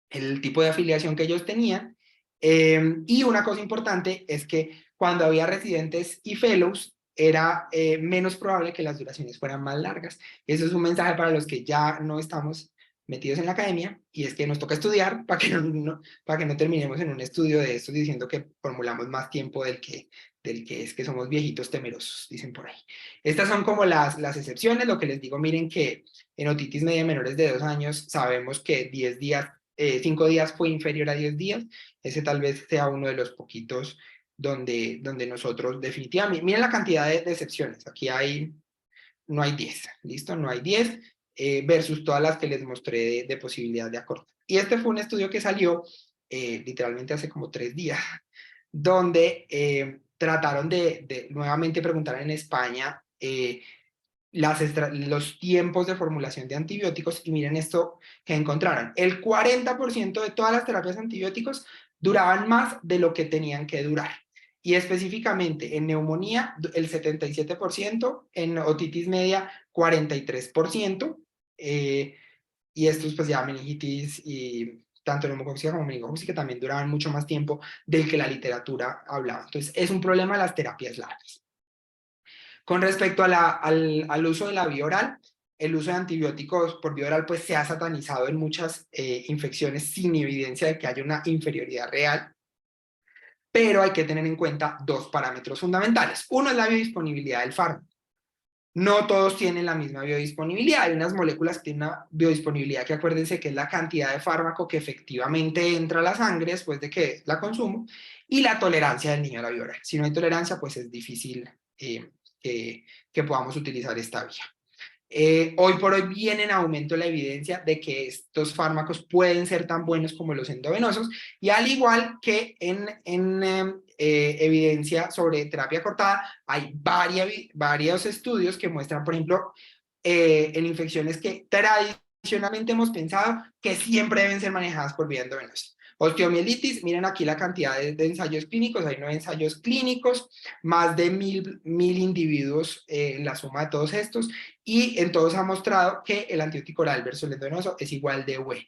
el tipo de afiliación que ellos tenían, y una cosa importante es que cuando había residentes y fellows era menos probable que las duraciones fueran más largas. Eso es un mensaje para los que ya no estamos metidos en la academia, y es que nos toca estudiar para que para que no terminemos en un estudio de estos diciendo que formulamos más tiempo del que es que somos viejitos temerosos, dicen por ahí. Estas son como las excepciones. Lo que les digo, miren que en otitis media menores de 2 años sabemos que 10 días, 5 días fue inferior a 10 días. Ese tal vez sea uno de los poquitos donde nosotros definitivamente, miren la cantidad de excepciones, aquí no hay 10, ¿listo? No hay 10 versus todas las que les mostré de posibilidad de acortar. Y este fue un estudio que salió literalmente hace como 3 días, donde trataron de nuevamente preguntar en España los tiempos de formulación de antibióticos, y miren esto que encontraron. El 40% de todas las terapias antibióticos duraban más de lo que tenían que durar. Y específicamente en neumonía, el 77%, en otitis media, 43%, y estos pues ya meningitis y tanto neumocócica como meningocócica también duraban mucho más tiempo del que la literatura hablaba. Entonces es un problema las terapias largas. Con respecto a al uso de la vía oral, el uso de antibióticos por vía oral pues se ha satanizado en muchas infecciones sin evidencia de que haya una inferioridad real, pero hay que tener en cuenta 2 parámetros fundamentales. Uno es la biodisponibilidad del fármaco. No todos tienen la misma biodisponibilidad. Hay unas moléculas que tienen una biodisponibilidad que acuérdense que es la cantidad de fármaco que efectivamente entra a la sangre después de que la consumo, y la tolerancia del niño a la vía oral. Si no hay tolerancia, pues es difícil que podamos utilizar esta vía. Hoy por hoy viene en aumento la evidencia de que estos fármacos pueden ser tan buenos como los endovenosos, y al igual que en evidencia sobre terapia cortada, hay varios estudios que muestran, por ejemplo, en infecciones que tradicionalmente hemos pensado que siempre deben ser manejadas por vía endovenosa. Osteomielitis, miren aquí la cantidad de ensayos clínicos, hay 9 ensayos clínicos, más de 1000 individuos en la suma de todos estos, y en todos ha mostrado que el antibiótico oral versus el endovenoso es igual de bueno,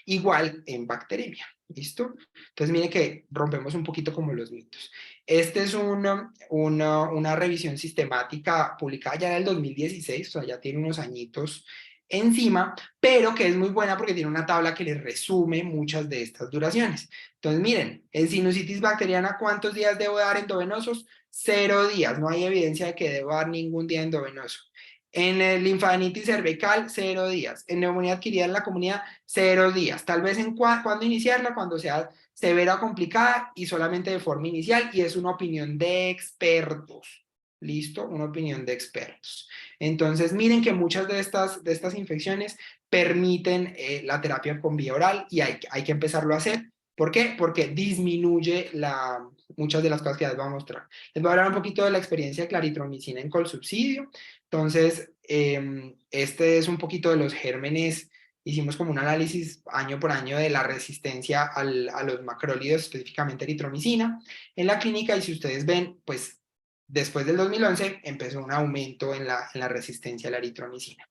igual en bacteremia, ¿listo? Entonces miren que rompemos un poquito como los mitos. Este es una revisión sistemática publicada ya en el 2016, o sea, ya tiene unos añitos encima, pero que es muy buena porque tiene una tabla que les resume muchas de estas duraciones. Entonces, miren, en sinusitis bacteriana, ¿cuántos días debo dar endovenosos? 0 días, no hay evidencia de que deba dar ningún día endovenoso. En el linfadenitis cervical, 0 días. En neumonía adquirida en la comunidad, 0 días. Tal vez en cuándo iniciarla, cuando sea severa o complicada y solamente de forma inicial, y es una opinión de expertos. ¿Listo? Una opinión de expertos. Entonces, miren que muchas de estas infecciones permiten la terapia con vía oral, y hay que empezarlo a hacer. ¿Por qué? Porque disminuye muchas de las cosas que les voy a mostrar. Les voy a hablar un poquito de la experiencia de claritromicina en colsubsidio. Entonces, este es un poquito de los gérmenes. Hicimos como un análisis año por año de la resistencia a los macrólidos, específicamente eritromicina, en la clínica, y si ustedes ven, pues después del 2011 empezó un aumento en la resistencia a la eritromicina.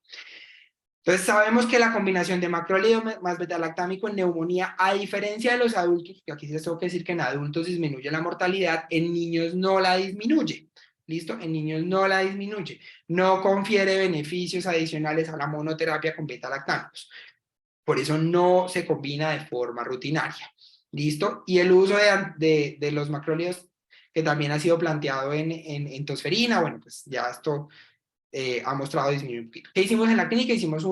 Entonces sabemos que la combinación de macrólido más betalactámico en neumonía, a diferencia de los adultos, que aquí sí les tengo que decir que en adultos disminuye la mortalidad, en niños no la disminuye. ¿Listo? En niños no la disminuye. No confiere beneficios adicionales a la monoterapia con betalactámicos. Por eso no se combina de forma rutinaria. ¿Listo? Y el uso de los macrólidos, que también ha sido planteado en tosferina, bueno, pues ya esto ha mostrado disminuir un poquito. ¿Qué hicimos en la clínica? Hicimos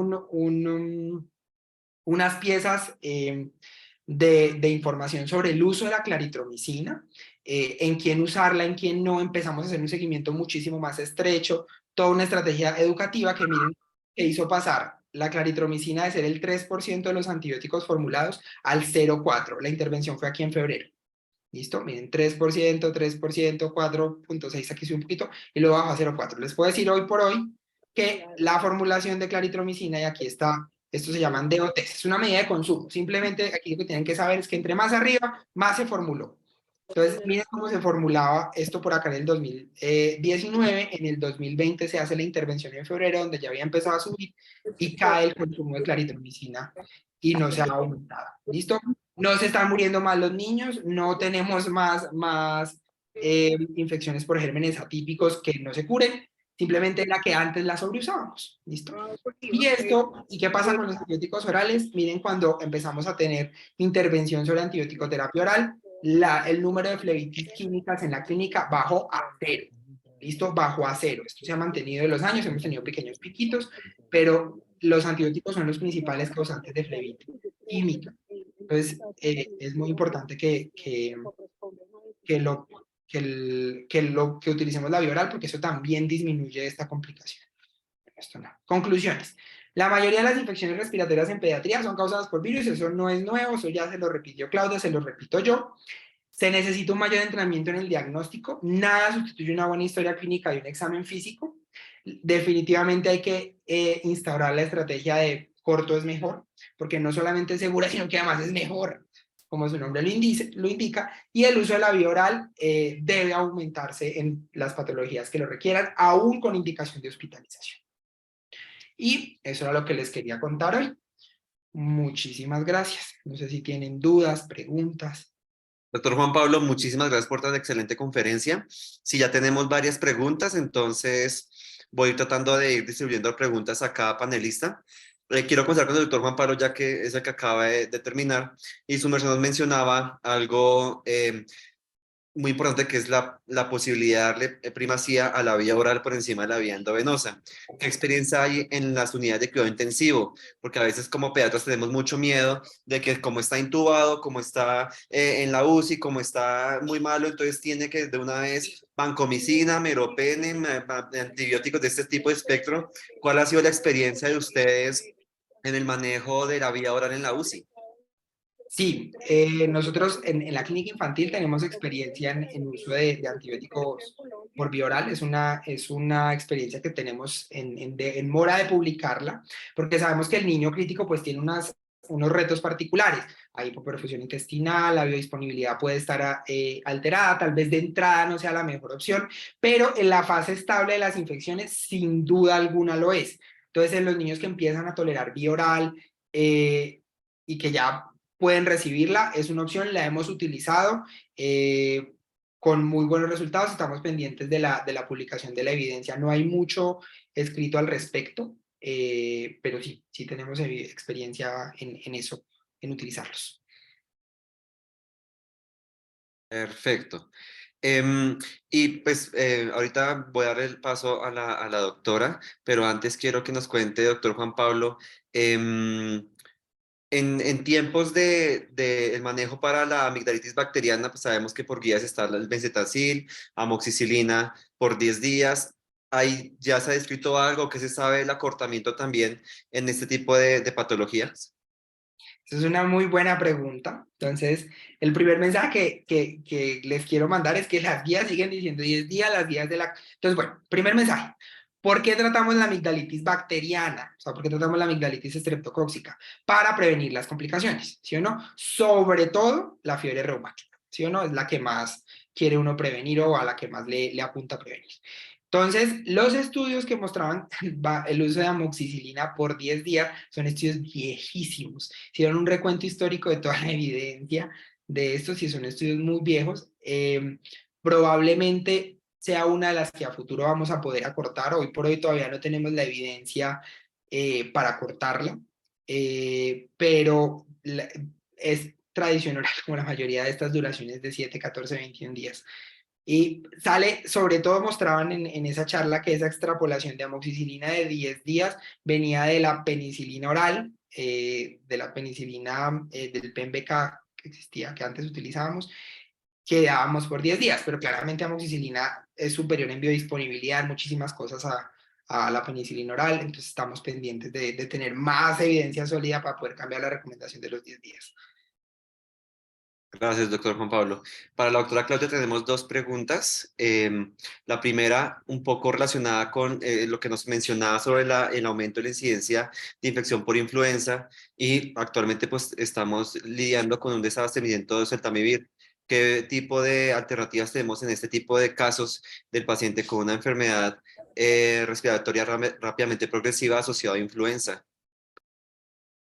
unas piezas de información sobre el uso de la claritromicina, en quién usarla, en quién no. Empezamos a hacer un seguimiento muchísimo más estrecho, toda una estrategia educativa que miren que hizo pasar la claritromicina de ser el 3% de los antibióticos formulados al 0,4%. La intervención fue aquí en febrero. ¿Listo? Miren, 3%, 3%, 4.6, aquí sube un poquito, y luego bajo a 0,4. Les puedo decir hoy por hoy que la formulación de claritromicina, y aquí está, esto se llaman DOTs, es una medida de consumo. Simplemente aquí lo que tienen que saber es que entre más arriba, más se formuló. Entonces, miren cómo se formulaba esto por acá en el 2019, en el 2020 se hace la intervención en febrero, donde ya había empezado a subir, y cae el consumo de claritromicina y no se ha aumentado. ¿Listo? No se están muriendo más los niños, no tenemos más infecciones por gérmenes atípicos que no se curen, simplemente era que antes la sobreusábamos, ¿listo? ¿Y qué pasa con los antibióticos orales? Miren, cuando empezamos a tener intervención sobre antibiótico-terapia oral, el número de flebitis químicas en la clínica bajó a 0, ¿listo? Bajó a 0. Esto se ha mantenido en los años, hemos tenido pequeños piquitos, pero los antibióticos son los principales causantes de flebitis química. Entonces, es muy importante que utilicemos la vía oral, porque eso también disminuye esta complicación. Esto no. Conclusiones. La mayoría de las infecciones respiratorias en pediatría son causadas por virus, eso no es nuevo, eso ya se lo repitió Claudia, se lo repito yo. Se necesita un mayor entrenamiento en el diagnóstico, nada sustituye una buena historia clínica y un examen físico. Definitivamente hay que instaurar la estrategia de corto es mejor, porque no solamente es segura, sino que además es mejor, como su nombre lo indica, y el uso de la vía oral debe aumentarse en las patologías que lo requieran, aún con indicación de hospitalización. Y eso era lo que les quería contar hoy. Muchísimas gracias. No sé si tienen dudas, preguntas. Doctor Juan Pablo, muchísimas gracias por tan excelente conferencia. Si ya tenemos varias preguntas, entonces voy tratando de ir distribuyendo preguntas a cada panelista. Quiero comenzar con el doctor Juan Pablo, ya que es el que acaba de terminar, y su merced nos mencionaba algo muy importante, que es la posibilidad de darle primacía a la vía oral por encima de la vía endovenosa. ¿Qué experiencia hay en las unidades de cuidado intensivo? Porque a veces como pediatras tenemos mucho miedo de que como está intubado, como está en la UCI, como está muy malo, entonces tiene que de una vez vancomicina, meropenem, antibióticos de este tipo de espectro. ¿Cuál ha sido la experiencia de ustedes en el manejo de la vía oral en la UCI? Sí, nosotros en la clínica infantil tenemos experiencia en uso de antibióticos por vía oral. Es una experiencia que tenemos en mora de publicarla, porque sabemos que el niño crítico pues tiene unos retos particulares. Hay hipoperfusión intestinal, la biodisponibilidad puede estar alterada, tal vez de entrada no sea la mejor opción, pero en la fase estable de las infecciones sin duda alguna lo es. Entonces, en los niños que empiezan a tolerar vía oral y que ya pueden recibirla, es una opción, la hemos utilizado con muy buenos resultados, estamos pendientes de la publicación de la evidencia, no hay mucho escrito al respecto, pero sí tenemos experiencia en eso, en utilizarlos. Perfecto. Y pues ahorita voy a dar el paso a la doctora, pero antes quiero que nos cuente, doctor Juan Pablo, en tiempos de el manejo para la amigdalitis bacteriana, pues sabemos que por guías está el benzetacil, amoxicilina por 10 días. ¿Ahí ya se ha descrito algo? ¿Qué se sabe del acortamiento también en este tipo de patologías? Esa es una muy buena pregunta. Entonces, el primer mensaje que les quiero mandar es que las guías siguen diciendo 10 días, las guías de la... Entonces, bueno, primer mensaje. ¿Por qué tratamos la amigdalitis bacteriana? O sea, ¿por qué tratamos la amigdalitis estreptocóxica? Para prevenir las complicaciones, ¿sí o no? Sobre todo la fiebre reumática, ¿sí o no? Es la que más quiere uno prevenir o a la que más le apunta a prevenir. Entonces, los estudios que mostraban el uso de amoxicilina por 10 días son estudios viejísimos. Hicieron un recuento histórico de toda la evidencia de estos y son estudios muy viejos. Probablemente sea una de las que a futuro vamos a poder acortar. Hoy por hoy todavía no tenemos la evidencia para cortarla, pero es tradicional como la mayoría de estas duraciones de 7, 14, 21 días. Y sale, sobre todo mostraban en esa charla que esa extrapolación de amoxicilina de 10 días venía de la penicilina oral, de la penicilina del PEMBK que existía, que antes utilizábamos, que dábamos por 10 días, pero claramente amoxicilina es superior en biodisponibilidad, muchísimas cosas a la penicilina oral, entonces estamos pendientes de tener más evidencia sólida para poder cambiar la recomendación de los 10 días. Gracias, doctor Juan Pablo. Para la doctora Claudia tenemos dos preguntas. La primera, un poco relacionada con lo que nos mencionaba sobre el aumento de la incidencia de infección por influenza, y actualmente pues estamos lidiando con un desabastecimiento de oseltamivir. ¿Qué tipo de alternativas tenemos en este tipo de casos del paciente con una enfermedad respiratoria rápidamente progresiva asociada a influenza?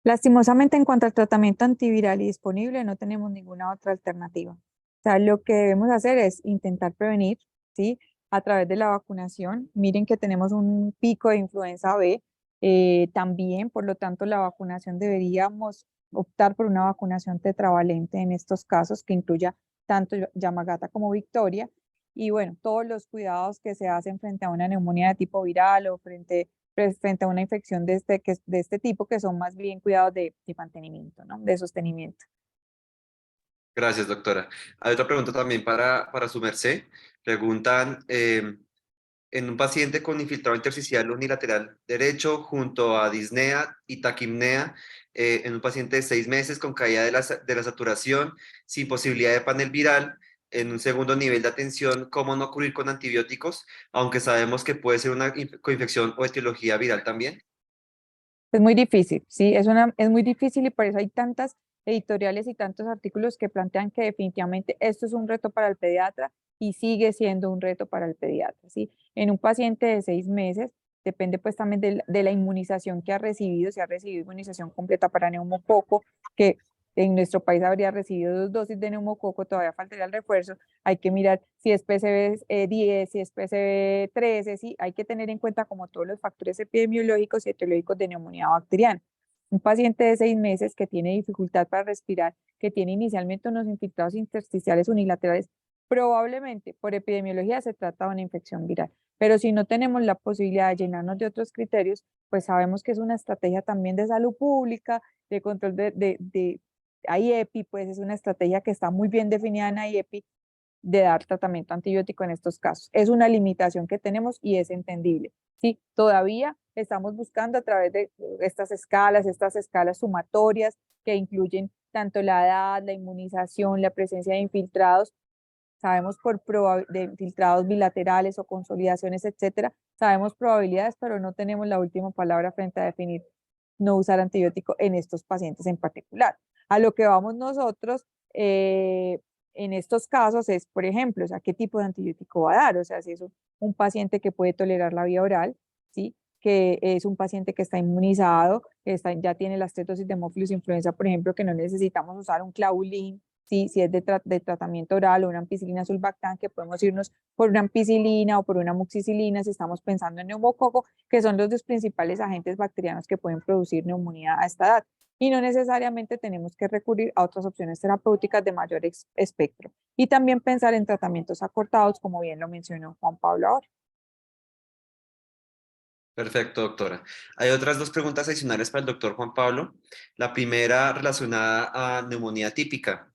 Lastimosamente, en cuanto al tratamiento antiviral y disponible, no tenemos ninguna otra alternativa. O sea, lo que debemos hacer es intentar prevenir, ¿sí? a través de la vacunación. Miren que tenemos un pico de influenza B también, por lo tanto, la vacunación deberíamos optar por una vacunación tetravalente en estos casos que incluya tanto Yamagata como Victoria. Y bueno, todos los cuidados que se hacen frente a una neumonía de tipo viral o frente a una infección de este tipo, que son más bien cuidados de mantenimiento, ¿no? De sostenimiento. Gracias, doctora. Hay otra pregunta también para su merced. Preguntan, en un paciente con infiltrado intersticial unilateral derecho junto a disnea y taquipnea, en un paciente de 6 meses con caída de la saturación, sin posibilidad de panel viral, en un segundo nivel de atención, ¿cómo no cubrir con antibióticos? Aunque sabemos que puede ser una coinfección o etiología viral también. Es muy difícil, sí, es muy difícil y por eso hay tantas editoriales y tantos artículos que plantean que definitivamente esto es un reto para el pediatra y sigue siendo un reto para el pediatra, ¿sí? En un paciente de 6 meses, depende pues también de la inmunización que ha recibido, si ha recibido inmunización completa para neumococo, que en nuestro país habría recibido 2 dosis de neumococo, todavía faltaría el refuerzo, hay que mirar si es PCV 10, si es PCV 13, sí, hay que tener en cuenta como todos los factores epidemiológicos y etiológicos de neumonía bacteriana. Un paciente de 6 meses que tiene dificultad para respirar, que tiene inicialmente unos infiltrados intersticiales unilaterales, probablemente por epidemiología se trata de una infección viral. Pero si no tenemos la posibilidad de llenarnos de otros criterios, pues sabemos que es una estrategia también de salud pública, de control de IEPI, pues es una estrategia que está muy bien definida en IEPI de dar tratamiento antibiótico en estos casos. Es una limitación que tenemos y es entendible. Sí, todavía estamos buscando a través de estas escalas sumatorias que incluyen tanto la edad, la inmunización, la presencia de infiltrados, sabemos de infiltrados bilaterales o consolidaciones, etcétera, sabemos probabilidades, pero no tenemos la última palabra frente a definir no usar antibiótico en estos pacientes en particular. A lo que vamos nosotros en estos casos es, por ejemplo, o sea, qué tipo de antibiótico va a dar, o sea, si es un paciente que puede tolerar la vía oral, ¿sí? Que es un paciente que está inmunizado, ya tiene la estetosis de Haemophilus influenza, por ejemplo, que no necesitamos usar un claulín, ¿sí? Si es de tratamiento oral o una ampicilina sulbactam, que podemos irnos por una ampicilina o por una amoxicilina si estamos pensando en neumococo, que son los 2 principales agentes bacterianos que pueden producir neumonía a esta edad. Y no necesariamente tenemos que recurrir a otras opciones terapéuticas de mayor espectro. Y también pensar en tratamientos acortados, como bien lo mencionó Juan Pablo ahora. Perfecto, doctora. Hay otras 2 preguntas adicionales para el doctor Juan Pablo. La primera relacionada a neumonía típica,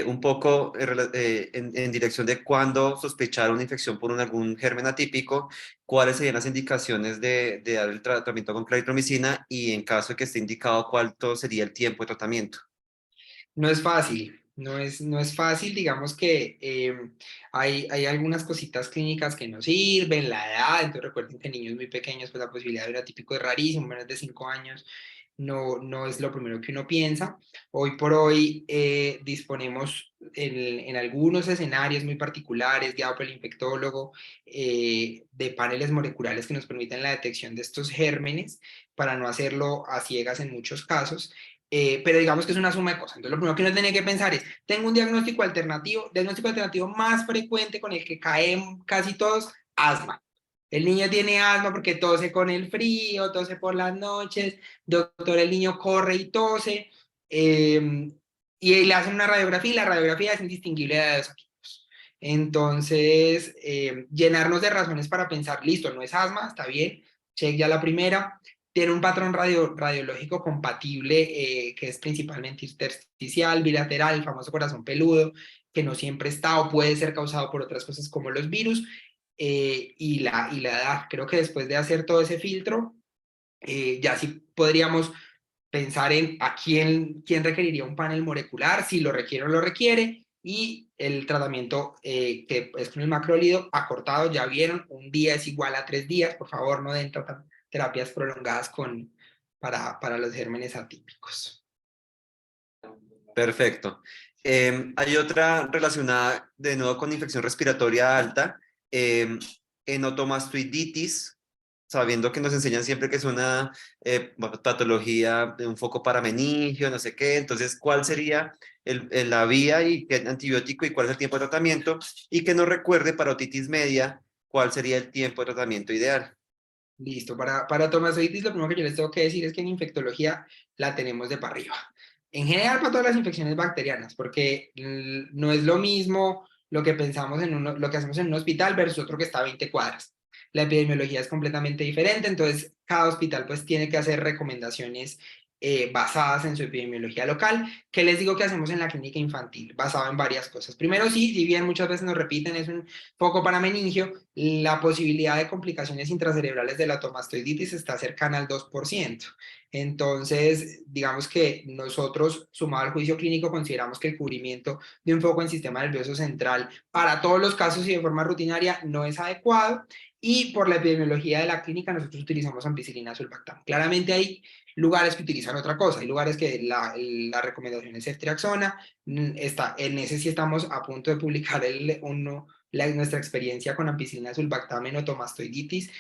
un poco en dirección de cuándo sospechar una infección por algún germen atípico, cuáles serían las indicaciones de dar el tratamiento con claritromicina y en caso de que esté indicado, cuánto sería el tiempo de tratamiento. No es fácil, no es fácil, digamos que hay algunas cositas clínicas que no sirven, la edad, entonces recuerden que niños muy pequeños, pues la posibilidad de ver atípico es rarísimo, menos de 5 años, no es lo primero que uno piensa. Hoy por hoy disponemos en algunos escenarios muy particulares, guiado por el infectólogo, de paneles moleculares que nos permiten la detección de estos gérmenes, para no hacerlo a ciegas en muchos casos. Pero digamos que es una suma de cosas. Entonces, lo primero que uno tiene que pensar es, tengo un diagnóstico alternativo más frecuente con el que caen casi todos, asma. El niño tiene asma porque tose con el frío, tose por las noches, doctor, el niño corre y tose, y le hacen una radiografía y la radiografía es indistinguible de dos equipos. Entonces, llenarnos de razones para pensar, listo, no es asma, está bien, check ya la primera, tiene un patrón radiológico compatible, que es principalmente intersticial, bilateral, el famoso corazón peludo, que no siempre está o puede ser causado por otras cosas como los virus, y la edad. Creo que después de hacer todo ese filtro, ya sí podríamos pensar en quién requeriría un panel molecular, si lo requiere o no lo requiere, y el tratamiento que es con el macrólido acortado, ya vieron, un día es igual a 3 días, por favor no den terapias prolongadas para los gérmenes atípicos. Perfecto. Hay otra relacionada de nuevo con infección respiratoria alta, enotomastoiditis, sabiendo que nos enseñan siempre que es una patología de un foco parameningio, no sé qué. Entonces, ¿cuál sería la vía y qué antibiótico y cuál es el tiempo de tratamiento? Y que nos recuerde para otitis media, cuál sería el tiempo de tratamiento ideal. Listo, para tomasitis lo primero que yo les tengo que decir es que en infectología la tenemos de para arriba. En general para todas las infecciones bacterianas, porque no es lo mismo lo que pensamos lo que hacemos en un hospital versus otro que está a 20 cuadras. La epidemiología es completamente diferente, entonces cada hospital pues tiene que hacer recomendaciones basadas en su epidemiología local. ¿Qué les digo que hacemos en la clínica infantil? Basado en varias cosas. Primero, sí, si bien muchas veces nos repiten, es un foco para meningio, la posibilidad de complicaciones intracerebrales de la tomastoiditis está cercana al 2%. Entonces, digamos que nosotros, sumado al juicio clínico, consideramos que el cubrimiento de un foco en sistema nervioso central para todos los casos y de forma rutinaria no es adecuado. Y por la epidemiología de la clínica, nosotros utilizamos ampicilina sulbactam. Claramente hay lugares que utilizan otra cosa. Hay lugares que la recomendación es ceftriaxona. En ese sí estamos a punto de publicar nuestra experiencia con ampicilina sulbactam en otomastoiditis.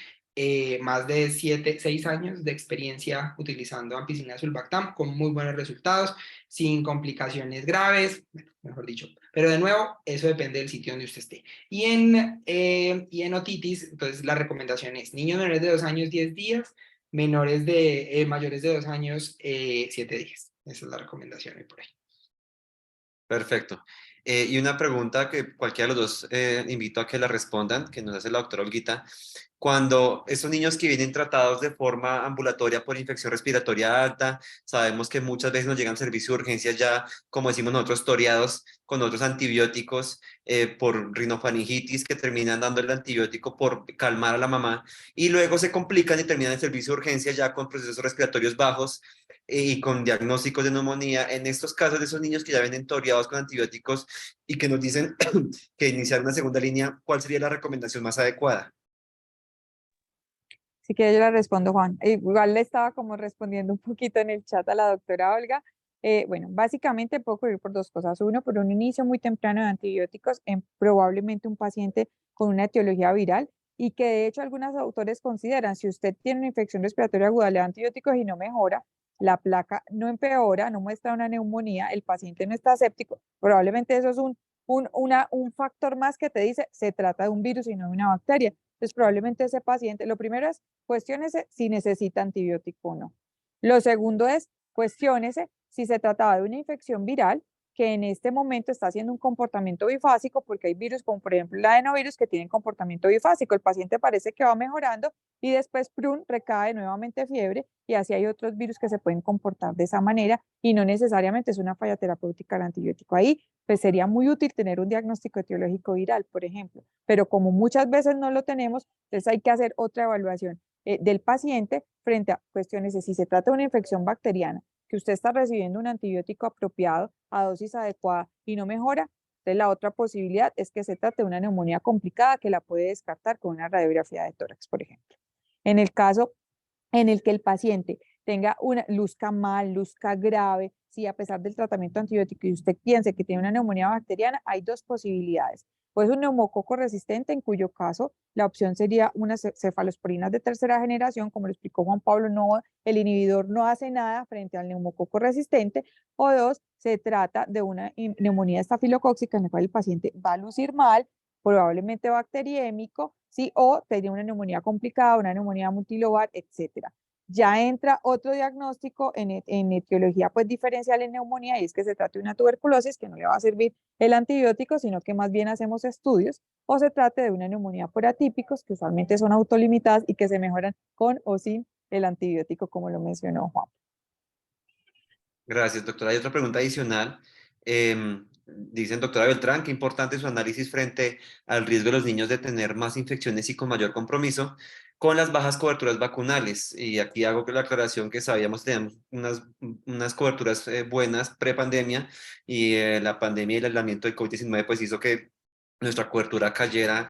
Más de 6 años de experiencia utilizando ampicilina sulbactam con muy buenos resultados, sin complicaciones graves, mejor dicho. Pero de nuevo, eso depende del sitio donde usted esté. Y en otitis, entonces la recomendación es niños menores de 2 años, 10 días, mayores de 2 años, 7 días. Esa es la recomendación hoy por ahí. Perfecto. Y una pregunta que cualquiera de los dos invito a que la respondan, que nos hace la doctora Olguita. Cuando esos niños que vienen tratados de forma ambulatoria por infección respiratoria alta, sabemos que muchas veces nos llegan servicios de urgencias ya, como decimos nosotros, toreados con otros antibióticos por rinofaringitis que terminan dando el antibiótico por calmar a la mamá y luego se complican y terminan en servicio de urgencias ya con procesos respiratorios bajos y con diagnósticos de neumonía. En estos casos de esos niños que ya vienen toreados con antibióticos y que nos dicen que iniciar una segunda línea, ¿cuál sería la recomendación más adecuada? Si quieres yo la respondo, Juan. Igual le estaba como respondiendo un poquito en el chat a la doctora Olga. Bueno, básicamente puede ocurrir por dos cosas. Uno, por un inicio muy temprano de antibióticos en probablemente un paciente con una etiología viral y que de hecho algunos autores consideran si usted tiene una infección respiratoria aguda, le da antibióticos y no mejora, la placa no empeora, no muestra una neumonía, el paciente no está séptico, probablemente eso es un factor más que te dice se trata de un virus y no de una bacteria. Entonces, probablemente ese paciente, lo primero es cuestiónese si necesita antibiótico o no. Lo segundo es cuestiónese si se trataba de una infección viral que en este momento está haciendo un comportamiento bifásico, porque hay virus como por ejemplo el adenovirus que tienen comportamiento bifásico. El paciente parece que va mejorando y después prun recae nuevamente fiebre y así hay otros virus que se pueden comportar de esa manera y no necesariamente es una falla terapéutica el antibiótico. Ahí pues sería muy útil tener un diagnóstico etiológico viral, por ejemplo, pero como muchas veces no lo tenemos, entonces hay que hacer otra evaluación del paciente frente a cuestiones de si se trata de una infección bacteriana, que usted está recibiendo un antibiótico apropiado a dosis adecuada y no mejora. Entonces la otra posibilidad es que se trate de una neumonía complicada que la puede descartar con una radiografía de tórax, por ejemplo. En el caso en el que el paciente tenga una luzca mal, luzca grave, si a pesar del tratamiento antibiótico y usted piense que tiene una neumonía bacteriana, hay dos posibilidades. Pues un neumococo resistente, en cuyo caso la opción sería unas cefalosporinas de tercera generación, como lo explicó Juan Pablo, no, el inhibidor no hace nada frente al neumococo resistente, o dos, se trata de una neumonía estafilocóxica en la cual el paciente va a lucir mal, probablemente bacteriémico, ¿sí? O tenía una neumonía complicada, una neumonía multilobar, etcétera. Ya entra otro diagnóstico en etiología pues diferencial en neumonía y es que se trata de una tuberculosis que no le va a servir el antibiótico, sino que más bien hacemos estudios o se trate de una neumonía por atípicos que usualmente son autolimitadas y que se mejoran con o sin el antibiótico, como lo mencionó Juan. Gracias, doctora. Hay otra pregunta adicional. Dicen, doctora Beltrán, qué importante su análisis frente al riesgo de los niños de tener más infecciones y con mayor compromiso con las bajas coberturas vacunales. Y aquí hago la aclaración que sabíamos teníamos unas coberturas buenas pre-pandemia y la pandemia y el aislamiento del COVID-19 pues hizo que nuestra cobertura cayera